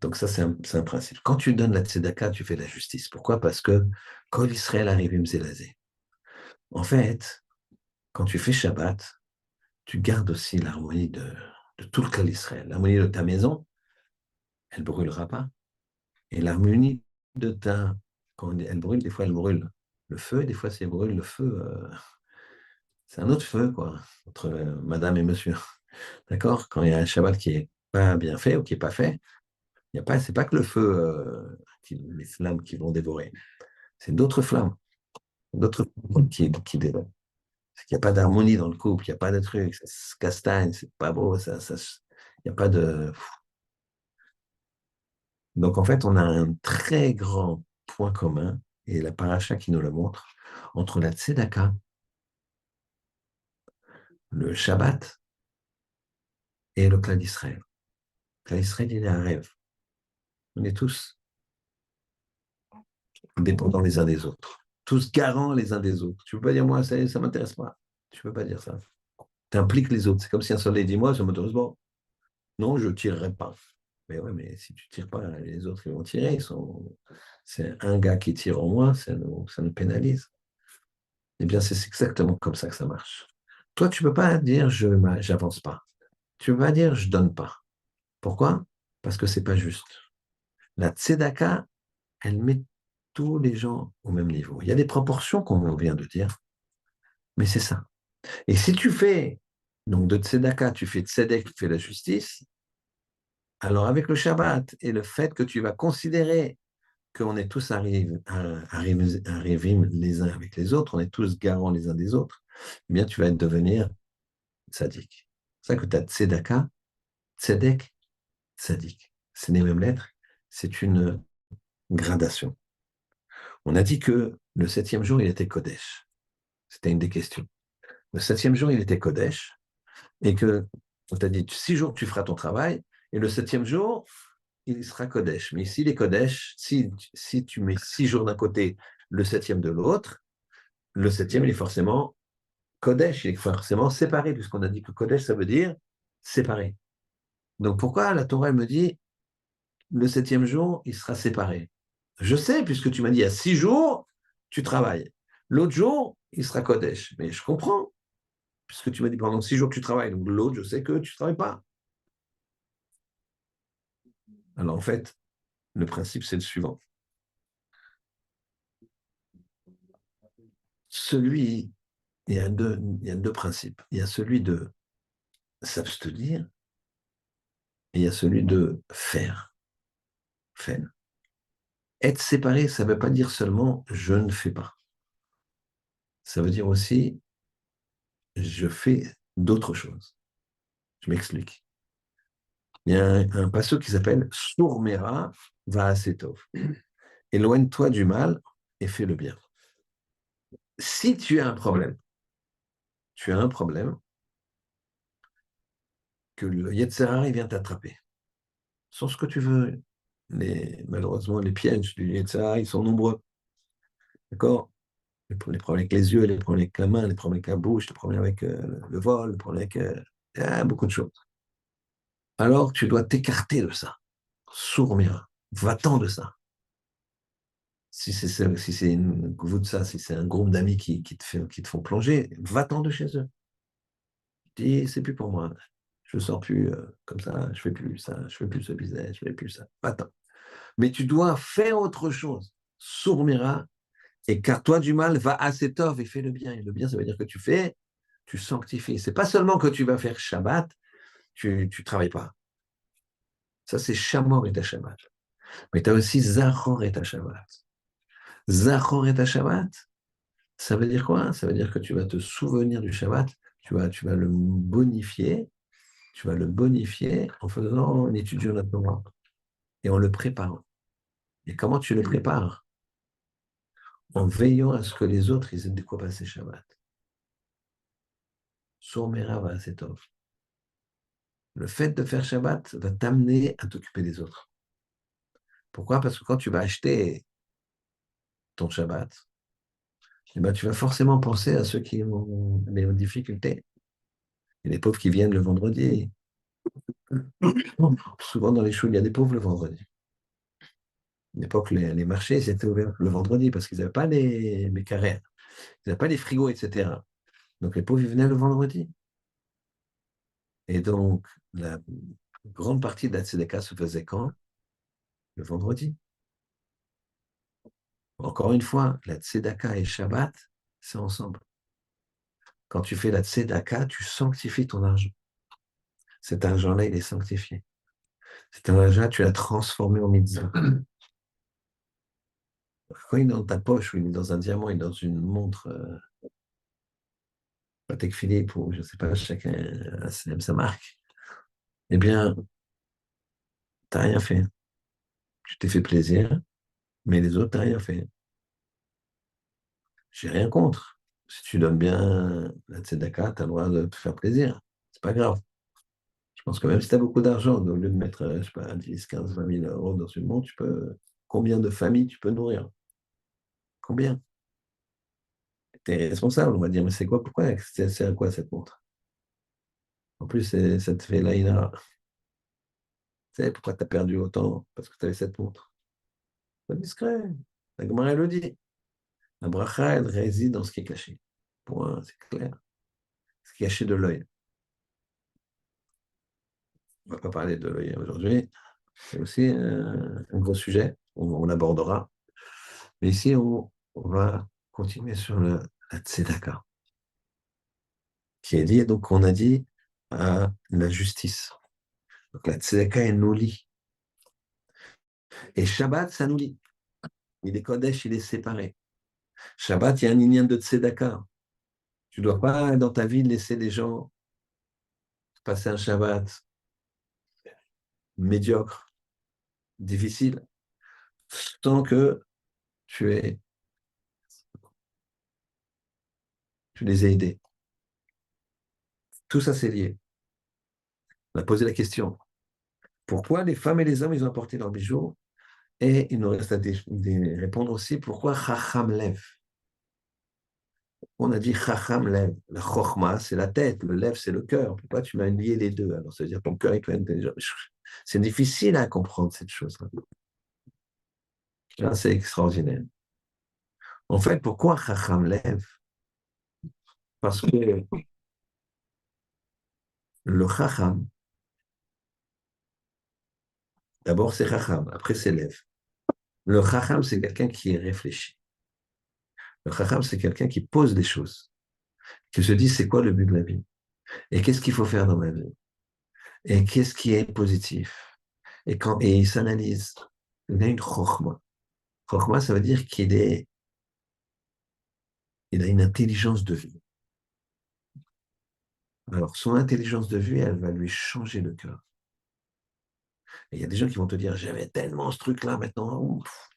Donc ça, c'est un principe. Quand tu donnes la tzedaka, tu fais la justice. Pourquoi? Parce que quand Israël arrive, Imzélazé. En fait, quand tu fais Shabbat, tu gardes aussi l'harmonie de tout le cas d'Israël. L'harmonie de ta maison, elle ne brûlera pas. Et l'harmonie de quand elle brûle, des fois elle brûle le feu, et des fois c'est brûle le feu. C'est un autre feu, quoi, entre madame et monsieur. D'accord? Quand il y a un Shabbat qui n'est pas bien fait ou qui n'est pas fait, c'est pas que le feu, les flammes qui vont dévorer. C'est d'autres flammes, d'autres flammes qui dévorent. C'est qu'il n'y a pas d'harmonie dans le couple, il n'y a pas de truc, ça se castagne, c'est pas beau, il n'y a pas de. Donc en fait, on a un très grand point commun, et la paracha qui nous le montre, entre la tzedaka, le Shabbat et le clan d'Israël. Le clan d'Israël, il est un rêve. On est tous dépendants les uns des autres, tous garants les uns des autres. Tu ne peux pas dire, moi, ça ne m'intéresse pas. Tu ne peux pas dire ça. Tu impliques les autres. C'est comme si un soleil dit, moi, ça m'intéresse pas. Non, je ne tirerai pas. Mais ouais, mais si tu ne tires pas, les autres, ils vont tirer. C'est un gars qui tire au moins, ça nous pénalise. Eh bien, c'est exactement comme ça que ça marche. Toi, tu ne peux pas dire, je n'avance pas. Tu ne peux pas dire, je ne donne pas. Pourquoi? Parce que ce n'est pas juste. La tzedaka, elle met tous les gens au même niveau. Il y a des proportions, comme on vient de dire, mais c'est ça. Et si tu fais, donc de tzedaka, tu fais tzedek, tu fais la justice, alors avec le Shabbat et le fait que tu vas considérer qu'on est tous arrivés les uns avec les autres, on est tous garants les uns des autres, eh bien tu vas devenir tzaddik. C'est ça que tu as tzedaka, tzedek, tzaddik. C'est les mêmes lettres, c'est une gradation. On a dit que le 7e jour, il était Kodesh. C'était une des questions. Le 7e jour, il était Kodesh, et que on t'a dit 6 jours, tu feras ton travail, et le 7e jour, il sera Kodesh. Mais ici, les Kodesh, si tu mets 6 jours d'un côté, le 7e de l'autre, le 7e, il est forcément Kodesh, il est forcément séparé, puisqu'on a dit que Kodesh, ça veut dire séparé. Donc pourquoi la Torah elle me dit le septième jour, il sera séparé? Je sais, puisque tu m'as dit, à 6 jours, tu travailles. L'autre jour, il sera Kodesh. Mais je comprends, puisque tu m'as dit pendant 6 jours, tu travailles. Donc l'autre, je sais que tu ne travailles pas. Alors en fait, le principe, c'est le suivant. Il y a deux principes. Il y a celui de s'abstenir et il y a celui de faire. Faire. Être séparé, ça ne veut pas dire seulement je ne fais pas. Ça veut dire aussi je fais d'autres choses. Je m'explique. Il y a un passage qui s'appelle Sourmera va asetov. Éloigne-toi du mal et fais le bien. Si tu as un problème que le Yetzirah vient t'attraper. Sans ce que tu veux. Malheureusement, les pièges du Yetzirah, ils sont nombreux. D'accord? Les problèmes avec les yeux, les problèmes avec la main, les problèmes avec la bouche, les problèmes avec le vol, les problèmes avec beaucoup de choses. Alors, tu dois t'écarter de ça. Sourmera. Va-t'en de ça. Si c'est une de ça, si c'est un groupe d'amis qui te font plonger, va-t'en de chez eux. Dis, c'est plus pour moi. Je ne sors plus comme ça, je fais plus ça, je fais plus ce business, je fais plus ça. Va-t'en. Mais tu dois faire autre chose. Sourmira, écarte-toi du mal, va à cet offre et fais le bien. Et le bien, ça veut dire que tu sanctifies. C'est pas seulement que tu vas faire Shabbat, tu ne travailles pas. Ça, c'est Shamor et ta Shabbat. Mais tu as aussi Zachor et ta Shabbat. Zachor et ta Shabbat, ça veut dire quoi? Ça veut dire que tu vas te souvenir du Shabbat, tu vas le bonifier en faisant, en étudiant la Torah et en le préparant. Et comment tu le prépares? En veillant à ce que les autres, ils aient de quoi passer Shabbat. Sourmera va assez tôt. Le fait de faire Shabbat va t'amener à t'occuper des autres. Pourquoi? Parce que quand tu vas acheter ton Shabbat, eh ben, tu vas forcément penser à ceux qui ont des difficultés. Et les pauvres qui viennent le vendredi. Souvent dans les choules, il y a des pauvres le vendredi. À l'époque, les marchés ils étaient ouverts le vendredi parce qu'ils n'avaient pas les carrés, ils n'avaient pas les frigos, etc. Donc les pauvres, ils venaient le vendredi. Et donc, la grande partie de la tzedaka se faisait quand? Le vendredi. Encore une fois, la tzedaka et Shabbat, c'est ensemble. Quand tu fais la tzedaka, tu sanctifies ton argent. Cet argent-là, il est sanctifié. Cet argent-là, tu l'as transformé en mitzvah. Quand il est dans ta poche, ou il est dans un diamant, il est dans une montre Patek Philippe, ou je ne sais pas, chacun aime sa marque, eh bien, tu n'as rien fait. Tu t'es fait plaisir, mais les autres, tu n'as rien fait. J'ai rien contre. Si tu donnes bien la tzedaka, tu as le droit de te faire plaisir. C'est pas grave. Je pense que même si tu as beaucoup d'argent, au lieu de mettre, je sais pas, 10, 15, 20 000 euros dans une montre, combien de familles tu peux nourrir? Combien? Tu es responsable, on va dire, mais c'est quoi, pourquoi? C'est à quoi cette montre? En plus, ça te fait l'aïna. Tu sais, pourquoi tu as perdu autant? Parce que tu avais cette montre. Pas discret. La Gemara, elle le dit. La bracha, elle réside dans ce qui est caché. Point, c'est clair. Ce qui est caché de l'œil. On ne va pas parler de l'œil aujourd'hui. C'est aussi un gros sujet. On l'abordera. Mais ici, on va continuer sur la tzedaka, qui est dit, donc on a dit, à la justice. Donc la tzedaka, elle nous lie. Et Shabbat, ça nous lie. Il est Kodesh, il est séparé. Shabbat, il y a un lien de tzedaka. Tu ne dois pas, dans ta vie, laisser les gens passer un Shabbat médiocre, difficile, tant que tu, es, tu les as aidés. Tout ça, c'est lié. On a posé la question. Pourquoi les femmes et les hommes, ils ont apporté leurs bijoux? Et il nous reste à répondre aussi pourquoi Chacham Lev. Pourquoi on a dit Chacham Lev? La Chochma, c'est la tête, le Lev, c'est le cœur. Pourquoi tu m'as lié les deux? Alors, ça veut dire ton cœur est plus intelligent. C'est difficile à comprendre cette chose-là. Là, c'est extraordinaire. En fait, pourquoi Chacham Lev? Parce que le Chacham, d'abord c'est Chacham, après c'est Lev. Le Chacham, c'est quelqu'un qui réfléchit. Le Chacham, c'est quelqu'un qui pose des choses, qui se dit c'est quoi le but de la vie? Et qu'est-ce qu'il faut faire dans ma vie? Et qu'est-ce qui est positif? Et il s'analyse. Il a une Chochma. Chochma, ça veut dire il a une intelligence de vie. Alors, son intelligence de vie, elle va lui changer le cœur. Et il y a des gens qui vont te dire, j'avais tellement ce truc-là, maintenant, ouf,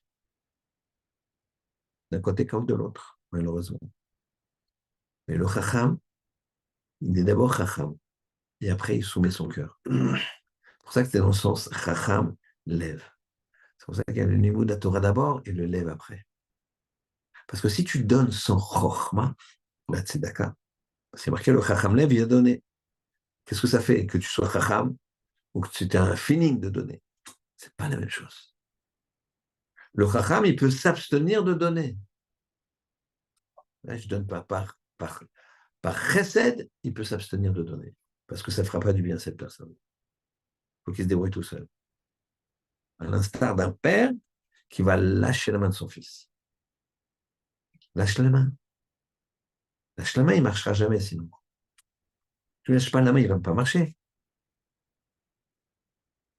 d'un côté comme de l'autre, malheureusement. Mais le Chacham, il est d'abord Chacham, et après, il soumet son cœur. C'est pour ça que c'est dans le sens Chacham lève. C'est pour ça qu'il y a le niveau de la Torah d'abord et le lève après. Parce que si tu donnes sans Chochma, la Tzedaka, c'est marqué le Chacham lève, il a donné. Qu'est-ce que ça fait que tu sois Chacham ou que tu aies un feeling de donner? C'est pas la même chose. Le Chacham, il peut s'abstenir de donner. Là, je ne donne pas par chesed, il peut s'abstenir de donner. Parce que ça ne fera pas du bien à cette personne. Il faut qu'il se débrouille tout seul. À l'instar d'un père qui va lâcher la main de son fils. Lâche la main. Lâche la main, il ne marchera jamais sinon. Tu ne lâches pas la main, il ne va pas marcher.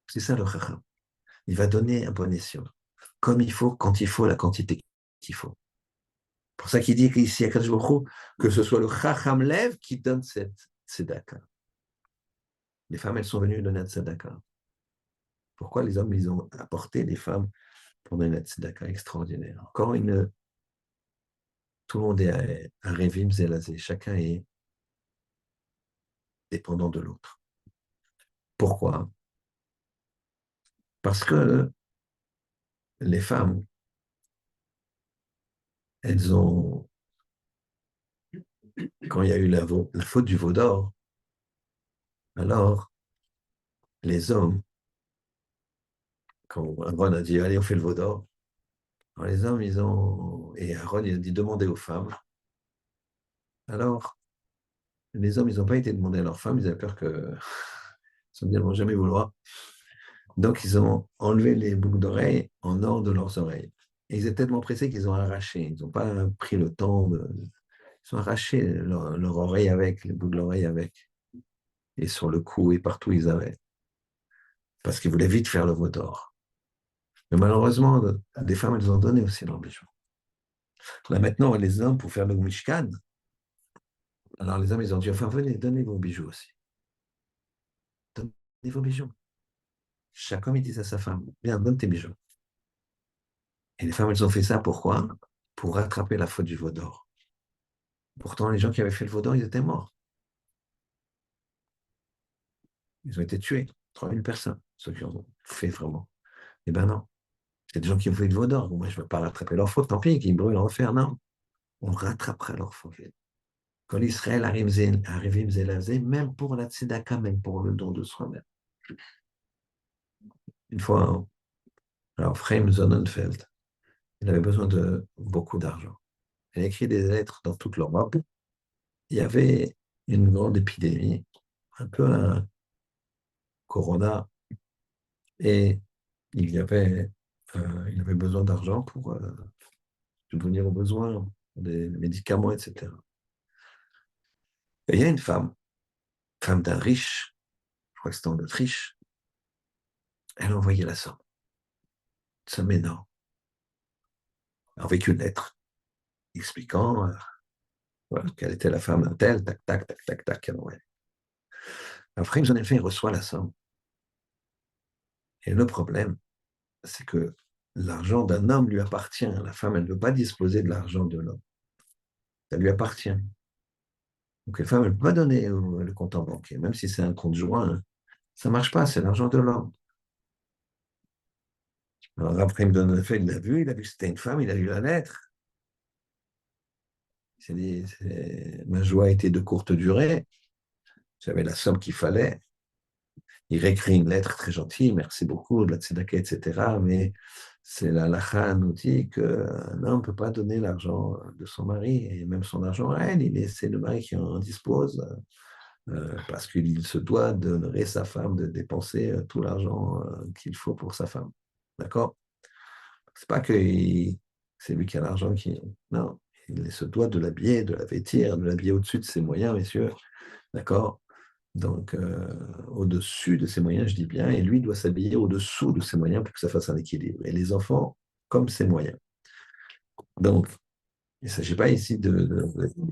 C'est ça le chacham. Il va donner un bon escient. Comme il faut, quand il faut, la quantité qu'il faut. C'est pour ça qu'il dit qu'ici à Kadosh Baruch Hu, que ce soit le chacham lev qui donne cette tzedaka. Les femmes, elles sont venues donner la tzedaka. Pourquoi les hommes, ils ont apporté les femmes pour donner la tzedaka extraordinaire? Encore tout le monde est un révim zélazé. Chacun est dépendant de l'autre. Pourquoi? Parce que les femmes, elles ont, quand il y a eu la faute du veau d'or, alors les hommes, quand Aaron a dit, allez, on fait le veau d'or, alors les hommes, et Aaron, il a dit, demandez aux femmes. Alors, les hommes, ils n'ont pas été demandés à leurs femmes, ils avaient peur que, ils ont dit, elles ne vont jamais vouloir. Donc, ils ont enlevé les boucles d'oreilles en or de leurs oreilles. Et ils étaient tellement pressés qu'ils ont arraché. Ils n'ont pas pris le temps Ils ont arraché leur oreille avec, les boucles d'oreilles avec. Et sur le cou et partout, ils avaient. Parce qu'ils voulaient vite faire le veau d'or. Mais malheureusement, des femmes, elles ont donné aussi leur bijou. Là, maintenant, les hommes, pour faire le Mishkan, alors les hommes, ils ont dit, enfin, venez, donnez vos bijoux aussi. Donnez vos bijoux. Chaque homme, il dit à sa femme, viens, donne tes bijoux. Et les femmes, elles ont fait ça, pourquoi? Pour rattraper la faute du veau d'or. Pourtant, les gens qui avaient fait le veau d'or, ils étaient morts. Ils ont été tués. 3000 personnes, ceux qui ont fait vraiment. Eh bien non. C'est des gens qui ont fait le veau d'or. Moi, je ne veux pas rattraper leur faute. Tant pis, qu'ils brûlent en enfer. Non. On rattrapera leur faute. Quand l'Israël arrive, même pour la tzedaka, même pour le don de soi-même. Une fois, alors Freim Sonnenfeld, il avait besoin de beaucoup d'argent. Il a écrit des lettres dans toute l'Europe. Il y avait une grande épidémie, un peu un corona, et il avait besoin d'argent pour subvenir aux besoins, des médicaments, etc. Et il y a une femme d'un riche, je crois que c'était en Autriche, elle a envoyé la somme. Somme énorme. Avec une lettre expliquant voilà, quelle était la femme d'un tel, tac, tac, tac, tac, tac, qu'elle envoyait. Après, il reçoit la somme. Et le problème, c'est que l'argent d'un homme lui appartient. La femme, elle ne veut pas disposer de l'argent de l'homme. Ça lui appartient. Donc, la femme, elle ne peut pas donner le compte en banque. Même si c'est un compte joint, ça ne marche pas, c'est l'argent de l'homme. Alors après, il me donne le fait, il l'a vu que c'était une femme, il a lu la lettre. Ma joie était de courte durée. J'avais la somme qu'il fallait. Il réécrit une lettre très gentille, merci beaucoup, de la tzedaka, etc. Mais c'est la halakha nous dit qu'un homme ne peut pas donner l'argent de son mari, et même son argent à elle, c'est le mari qui en dispose, parce qu'il se doit d'honorer sa femme, de dépenser tout l'argent qu'il faut pour sa femme. D'accord? C'est pas que c'est lui qui a l'argent qui. Non, il se doit de l'habiller, de la vêtir, de l'habiller au-dessus de ses moyens, messieurs. D'accord? Donc, au-dessus de ses moyens, je dis bien, et lui doit s'habiller au-dessous de ses moyens pour que ça fasse un équilibre. Et les enfants, comme ses moyens. Donc, il ne s'agit pas ici de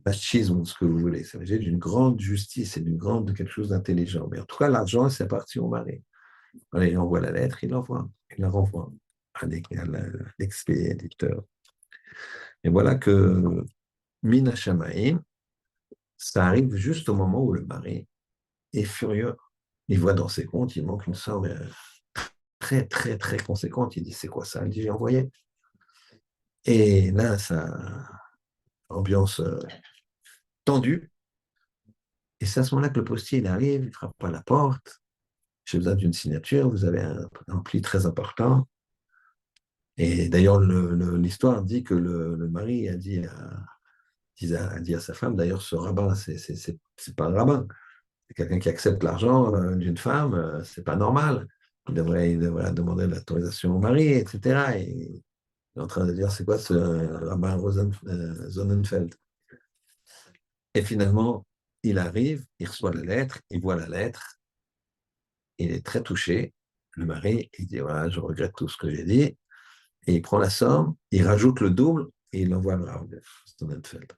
machisme ou ce que vous voulez. Il s'agit d'une grande justice et de quelque chose d'intelligent. Mais en tout cas, l'argent, c'est appartient au mari. Voilà, il envoie la lettre, il l'envoie, il la renvoie à l'expéditeur. Et voilà que Mina Shamaïm, ça arrive juste au moment où le mari est furieux. Il voit dans ses comptes, il manque une somme très, très, très conséquente. Il dit, c'est quoi ça? Il dit, j'ai envoyé. Et là, ça, ambiance tendue. Et c'est à ce moment-là que le postier, il arrive, il frappe à la porte. J'ai besoin d'une signature, vous avez un pli très important. Et d'ailleurs, l'histoire dit que le mari a dit à sa femme, d'ailleurs, ce rabbin, c'est pas un rabbin. C'est quelqu'un qui accepte l'argent d'une femme, c'est pas normal. Il devrait demander l'autorisation au mari, etc. Et il est en train de dire, c'est quoi ce rabbin Sonnenfeld? Et finalement, il arrive, il reçoit la lettre, il voit la lettre, il est très touché. Le mari, il dit, voilà, je regrette tout ce que j'ai dit. Et il prend la somme, il rajoute le double et il l'envoie à Rav Sonnenfeld.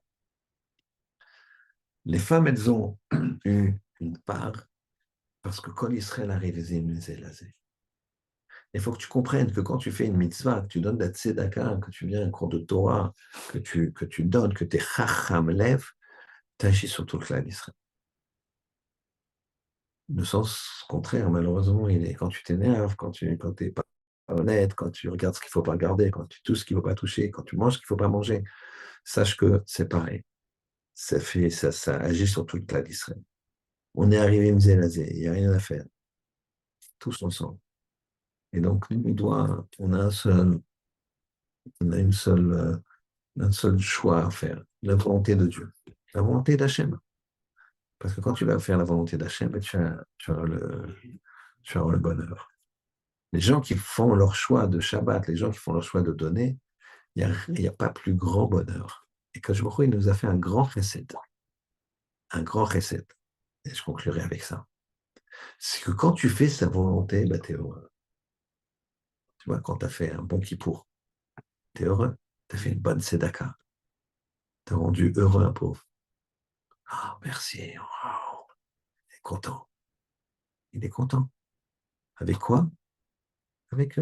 Les femmes, elles ont eu une part parce que quand Israël arrive, il faut que tu comprennes que quand tu fais une mitzvah, que tu donnes de la tzedaka, que tu viens à un cours de Torah, que tu donnes, que tu es chacham lev, tu agis sur tout le clan d'Israël. Le sens contraire, malheureusement, il est quand tu t'énerves, quand tu n'es pas honnête, quand tu regardes ce qu'il ne faut pas regarder, quand tu touches ce qu'il ne faut pas toucher, quand tu manges ce qu'il ne faut pas manger, sache que c'est pareil. Ça agit sur tout le clan d'Israël. On est arrivé Mzélazé, il n'y a rien à faire. Tous ensemble. Et donc, on a on a un seul choix à faire, la volonté de Dieu, la volonté d'Hachem. Parce que quand tu vas faire la volonté d'Hachem, tu auras le bonheur. Les gens qui font leur choix de Shabbat, les gens qui font leur choix de donner, il n'y a pas plus grand bonheur. Et que il nous a fait un grand recette. Un grand recette. Et je conclurai avec ça. C'est que quand tu fais sa volonté, bah, tu es heureux. Tu vois, quand tu as fait un bon kippour, tu es heureux. Tu as fait une bonne tzedaka. Tu as rendu heureux un pauvre. Ah, oh, merci. Wow. Il est content. Il est content. Avec quoi? Avec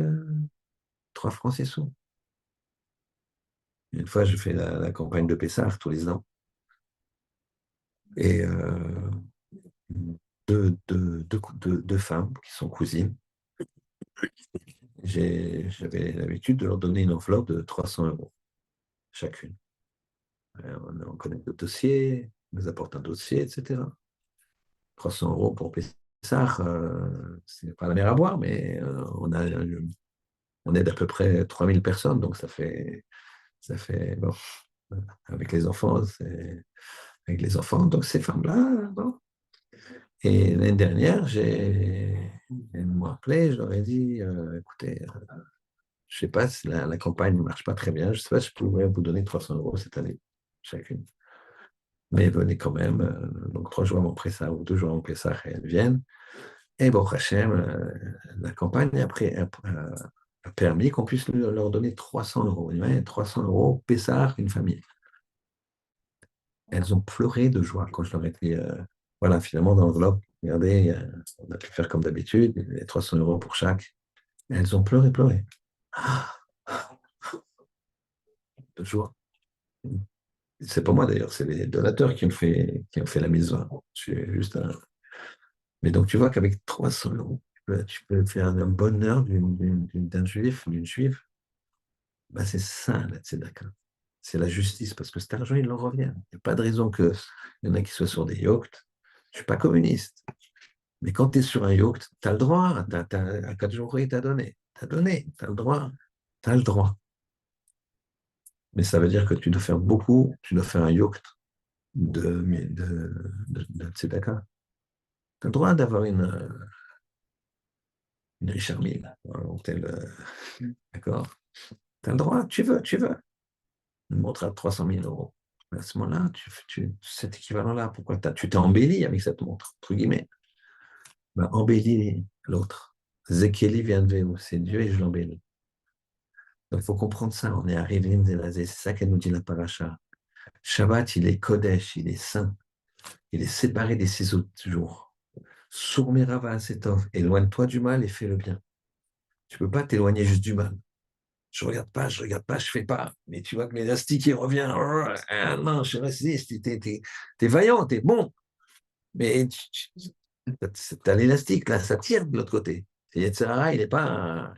3 francs 6 sous. Une fois, je fais la campagne de Pessah tous les ans. Et deux femmes qui sont cousines, j'avais l'habitude de leur donner une enveloppe de 300 euros chacune. On connaît le dossier, on nous apporte un dossier, etc. 300 euros pour Pessah, ce n'est pas la mer à boire, mais on aide à peu près 3000 personnes, donc bon, avec les enfants, donc ces femmes-là, bon. Et l'année dernière, elles m'ont appelé, je leur ai dit, écoutez, je ne sais pas si la campagne ne marche pas très bien, je ne sais pas si je pourrais vous donner 300 euros cette année, chacune. Mais venez quand même, donc 3 jours avant Pessah ou 2 jours avant Pessah, elles viennent. Et bon, Hachem, la campagne a permis qu'on puisse leur donner 300 euros. 300 euros, Pessah, une famille. Elles ont pleuré de joie quand je leur ai dit, voilà, finalement, dans l'enveloppe, regardez, on a pu faire comme d'habitude, les 300 euros pour chaque. Elles ont pleuré, pleuré. Ah, de joie. C'est pas moi d'ailleurs, c'est les donateurs qui ont fait la mise. Je suis juste un. Mais donc tu vois qu'avec 300 euros, tu peux faire un bonheur d'un juif, d'une juive. Bah, c'est ça la tzedaka. c'est la justice, parce que cet argent, il leur revient. Il n'y a pas de raison qu'il y en a qui soient sur des yachts. Je ne suis pas communiste. Mais quand tu es sur un yacht, tu as le droit. À 4 jours, il t'a donné. Tu as le droit. Tu as le droit. Mais ça veut dire que tu dois faire beaucoup, tu dois faire un yacht de tzedaka. Tu as le droit d'avoir une Richard Mille, d'accord? Tu as le droit, tu veux. Une montre à 300 000 euros. À ce moment-là, cet équivalent-là, pourquoi tu t'es embelli avec cette montre, entre guillemets? Ben, embellis l'autre. Zekeli vient de Véo, c'est Dieu et je l'embellis. Donc, il faut comprendre ça. On est arrivé, c'est ça qu'elle nous dit la paracha. Shabbat, il est Kodesh, il est saint. Il est séparé des 6 autres jours. Sourmirava Asetov, éloigne-toi du mal et fais le bien. Tu ne peux pas t'éloigner juste du mal. Je regarde pas, je fais pas. Mais tu vois que l'élastique, il revient. Ah, non, je résiste. T'es vaillant, t'es bon. Mais t'as l'élastique, là, ça tire de l'autre côté. Et Yetzirah, il est pas.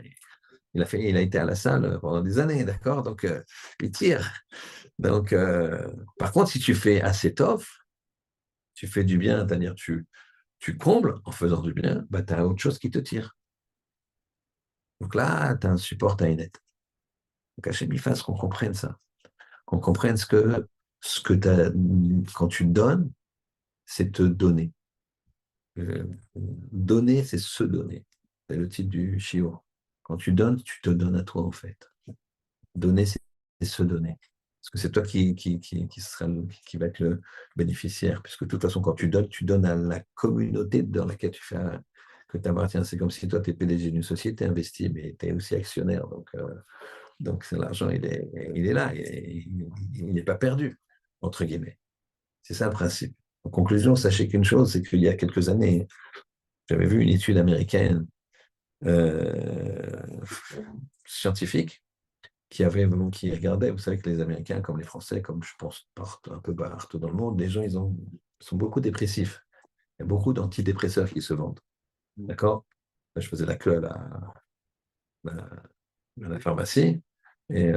Il a été à la salle pendant des années, d'accord? Donc, il tire. Donc, par contre, si tu fais assez tough, tu fais du bien, c'est-à-dire tu combles en faisant du bien, bah, tu as autre chose qui te tire. Donc là, tu as un support, tu as une aide. Donc Hachem, il fasse qu'on comprenne ça. Qu'on comprenne ce que tu as, quand tu donnes, c'est te donner. Donner, c'est se donner. C'est le titre du shiur. Quand tu donnes, tu te donnes à toi, en fait. Donner, c'est se donner. Parce que c'est toi qui va être le bénéficiaire. Puisque de toute façon, quand tu donnes à la communauté dans laquelle que tu appartiens. C'est comme si toi, tu es PDG d'une société investie, mais tu es aussi actionnaire. Donc l'argent, il est là. Il n'est pas perdu, entre guillemets. C'est ça le principe. En conclusion, sachez qu'une chose, c'est qu'il y a quelques années, j'avais vu une étude américaine euh, scientifique qui regardait, vous savez que les Américains, comme les Français, comme je pense un peu partout dans le monde, les gens, sont beaucoup dépressifs. Il y a beaucoup d'antidépresseurs qui se vendent. D'accord? Je faisais la queue à la pharmacie et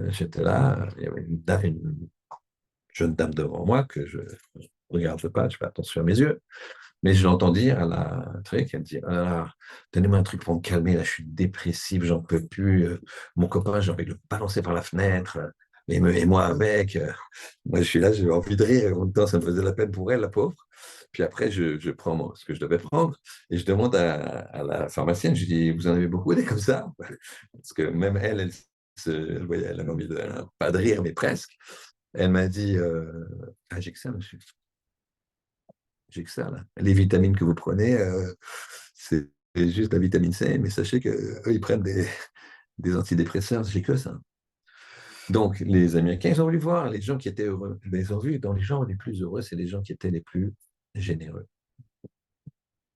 j'étais là, il y avait une jeune dame devant moi que je ne regarde pas, je fais attention à mes yeux. Mais je l'entends dire à la truc, elle me dit, ah, donnez-moi un truc pour me calmer, là, je suis dépressif, j'en peux plus. Mon copain, j'ai envie de le balancer par la fenêtre, et moi avec. Moi, je suis là, j'ai envie de rire, en même temps, ça me faisait la peine pour elle, la pauvre. Puis après, je prends ce que je devais prendre, et je demande à la pharmacienne, je lui dis, vous en avez beaucoup des comme ça? Parce que même elle avait envie de, pas de rire, mais presque. Elle m'a dit, ah, j'ai que ça, monsieur. J'ai que ça, là. Les vitamines que vous prenez, c'est juste la vitamine C, mais sachez qu'eux, ils prennent des antidépresseurs, j'ai que ça. Donc, les Américains, ils ont voulu voir les gens qui étaient heureux. Mais ils ont vu, dans les gens les plus heureux, c'est les gens qui étaient les plus généreux.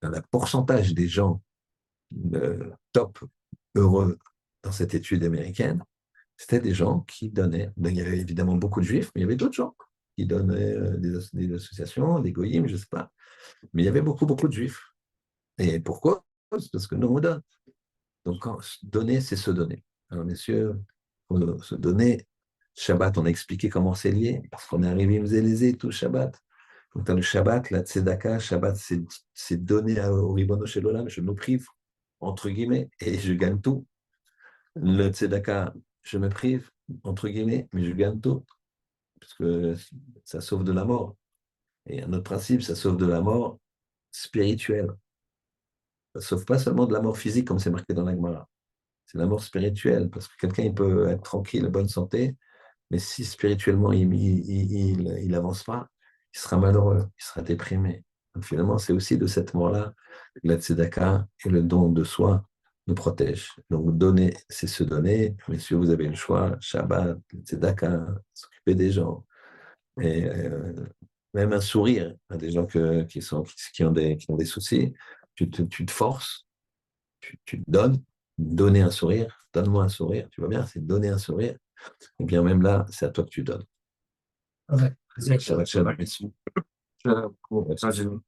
Dans le pourcentage des gens top heureux dans cette étude américaine, c'était des gens qui donnaient. Ben, il y avait évidemment beaucoup de juifs, mais il y avait d'autres gens qui donnaient des associations, des goyim, je ne sais pas. Mais il y avait beaucoup, beaucoup de juifs. Et pourquoi? Parce que nous, on donne. Donc, donner, c'est se donner. Alors, messieurs, pour se donner, Shabbat, on a expliqué comment c'est lié, parce qu'on est arrivé, vous élésés, tout Shabbat. Donc, dans le Shabbat, la Tzedaka, Shabbat, c'est donner au Ribono Shel Olam, je me prive, entre guillemets, et je gagne tout. Le Tzedaka, je me prive, entre guillemets, mais je gagne tout, parce que ça sauve de la mort. Et un autre principe, ça sauve de la mort spirituelle. Ça sauve pas seulement de la mort physique, comme c'est marqué dans la Gemara. C'est la mort spirituelle, parce que quelqu'un il peut être tranquille, en bonne santé, mais si spirituellement il n'avance pas, il sera malheureux, il sera déprimé. Donc finalement, c'est aussi de cette mort-là que la tzedaka et le don de soi nous protègent. Donc donner, c'est se donner. Messieurs, vous avez le choix, Shabbat, tzedaka, s'occuper des gens. Et même un sourire à des gens qui ont des soucis, tu te forces, tu te donnes, donner un sourire, donne-moi un sourire, tu vois bien, c'est donner un sourire, et bien même là, c'est à toi que tu donnes. Ouais, Shabbat shalom, messieurs. exactement.